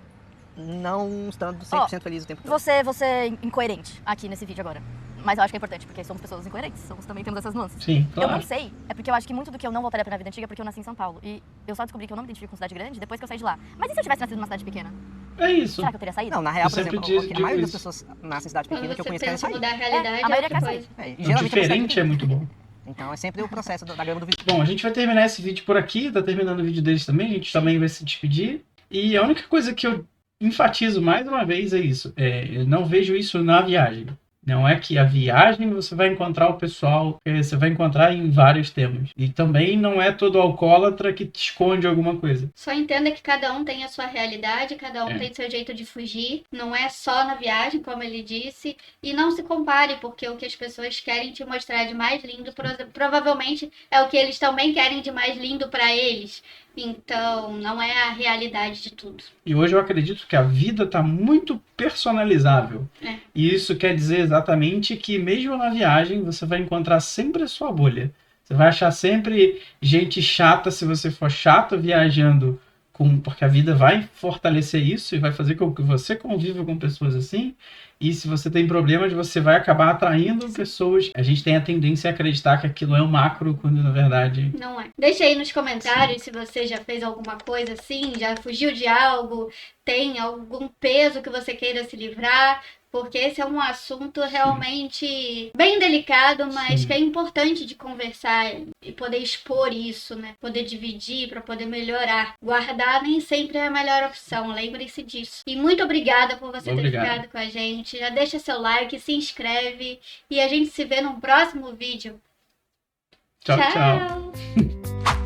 não estando 100% feliz o tempo todo. Você é incoerente aqui nesse vídeo agora. Mas eu acho que é importante, porque somos pessoas incoerentes. Também temos essas nuances. Sim, Eu não claro. sei, é porque eu acho que muito do que eu não voltaria pra minha vida antiga é porque eu nasci em São Paulo. E eu só descobri que eu não me identifico com cidade grande depois que eu saí de lá. Mas e se eu tivesse nascido numa cidade pequena? É isso. Será que eu teria saído? Não, na real, Eu por sempre exemplo, digo a maioria das isso. pessoas nasce em cidade Quando pequena que eu você conheço querem pensa em sair. mudar a realidade, a maioria outra quer coisa. É, e O geralmente diferente é muito bom. Então é sempre o processo da grama do vídeo. Bom, a gente vai terminar esse vídeo por aqui. Tá terminando o vídeo deles também. A gente também vai se despedir. E a única coisa que eu enfatizo mais uma vez é isso. Eu não vejo isso na viagem. Não é que a viagem você vai encontrar o pessoal, você vai encontrar em vários temas. E também não é todo alcoólatra que te esconde alguma coisa. Só entenda que cada um tem a sua realidade, cada um É. tem seu jeito de fugir. Não é só na viagem, como ele disse. E não se compare, porque o que as pessoas querem te mostrar de mais lindo, provavelmente é o que eles também querem de mais lindo pra eles. Então, não é a realidade de tudo. E hoje eu acredito que a vida está muito personalizável. É. E isso quer dizer exatamente que mesmo na viagem você vai encontrar sempre a sua bolha. Você vai achar sempre gente chata se você for chato viajando, porque a vida vai fortalecer isso e vai fazer com que você conviva com pessoas assim. E se você tem problemas, você vai acabar atraindo pessoas. A gente tem a tendência a acreditar que aquilo é um macro, quando na verdade... Não é. Deixa aí nos comentários se você já fez alguma coisa assim, já fugiu de algo, tem algum peso que você queira se livrar, porque esse é um assunto realmente bem delicado, mas Sim. que é importante de conversar e poder expor isso, né? Poder dividir para poder melhorar. Guardar nem sempre é a melhor opção, lembre-se disso. E muito obrigada por você Obrigado. ter ficado com a gente. Já deixa seu like, se inscreve e a gente se vê no próximo vídeo. Tchau, tchau.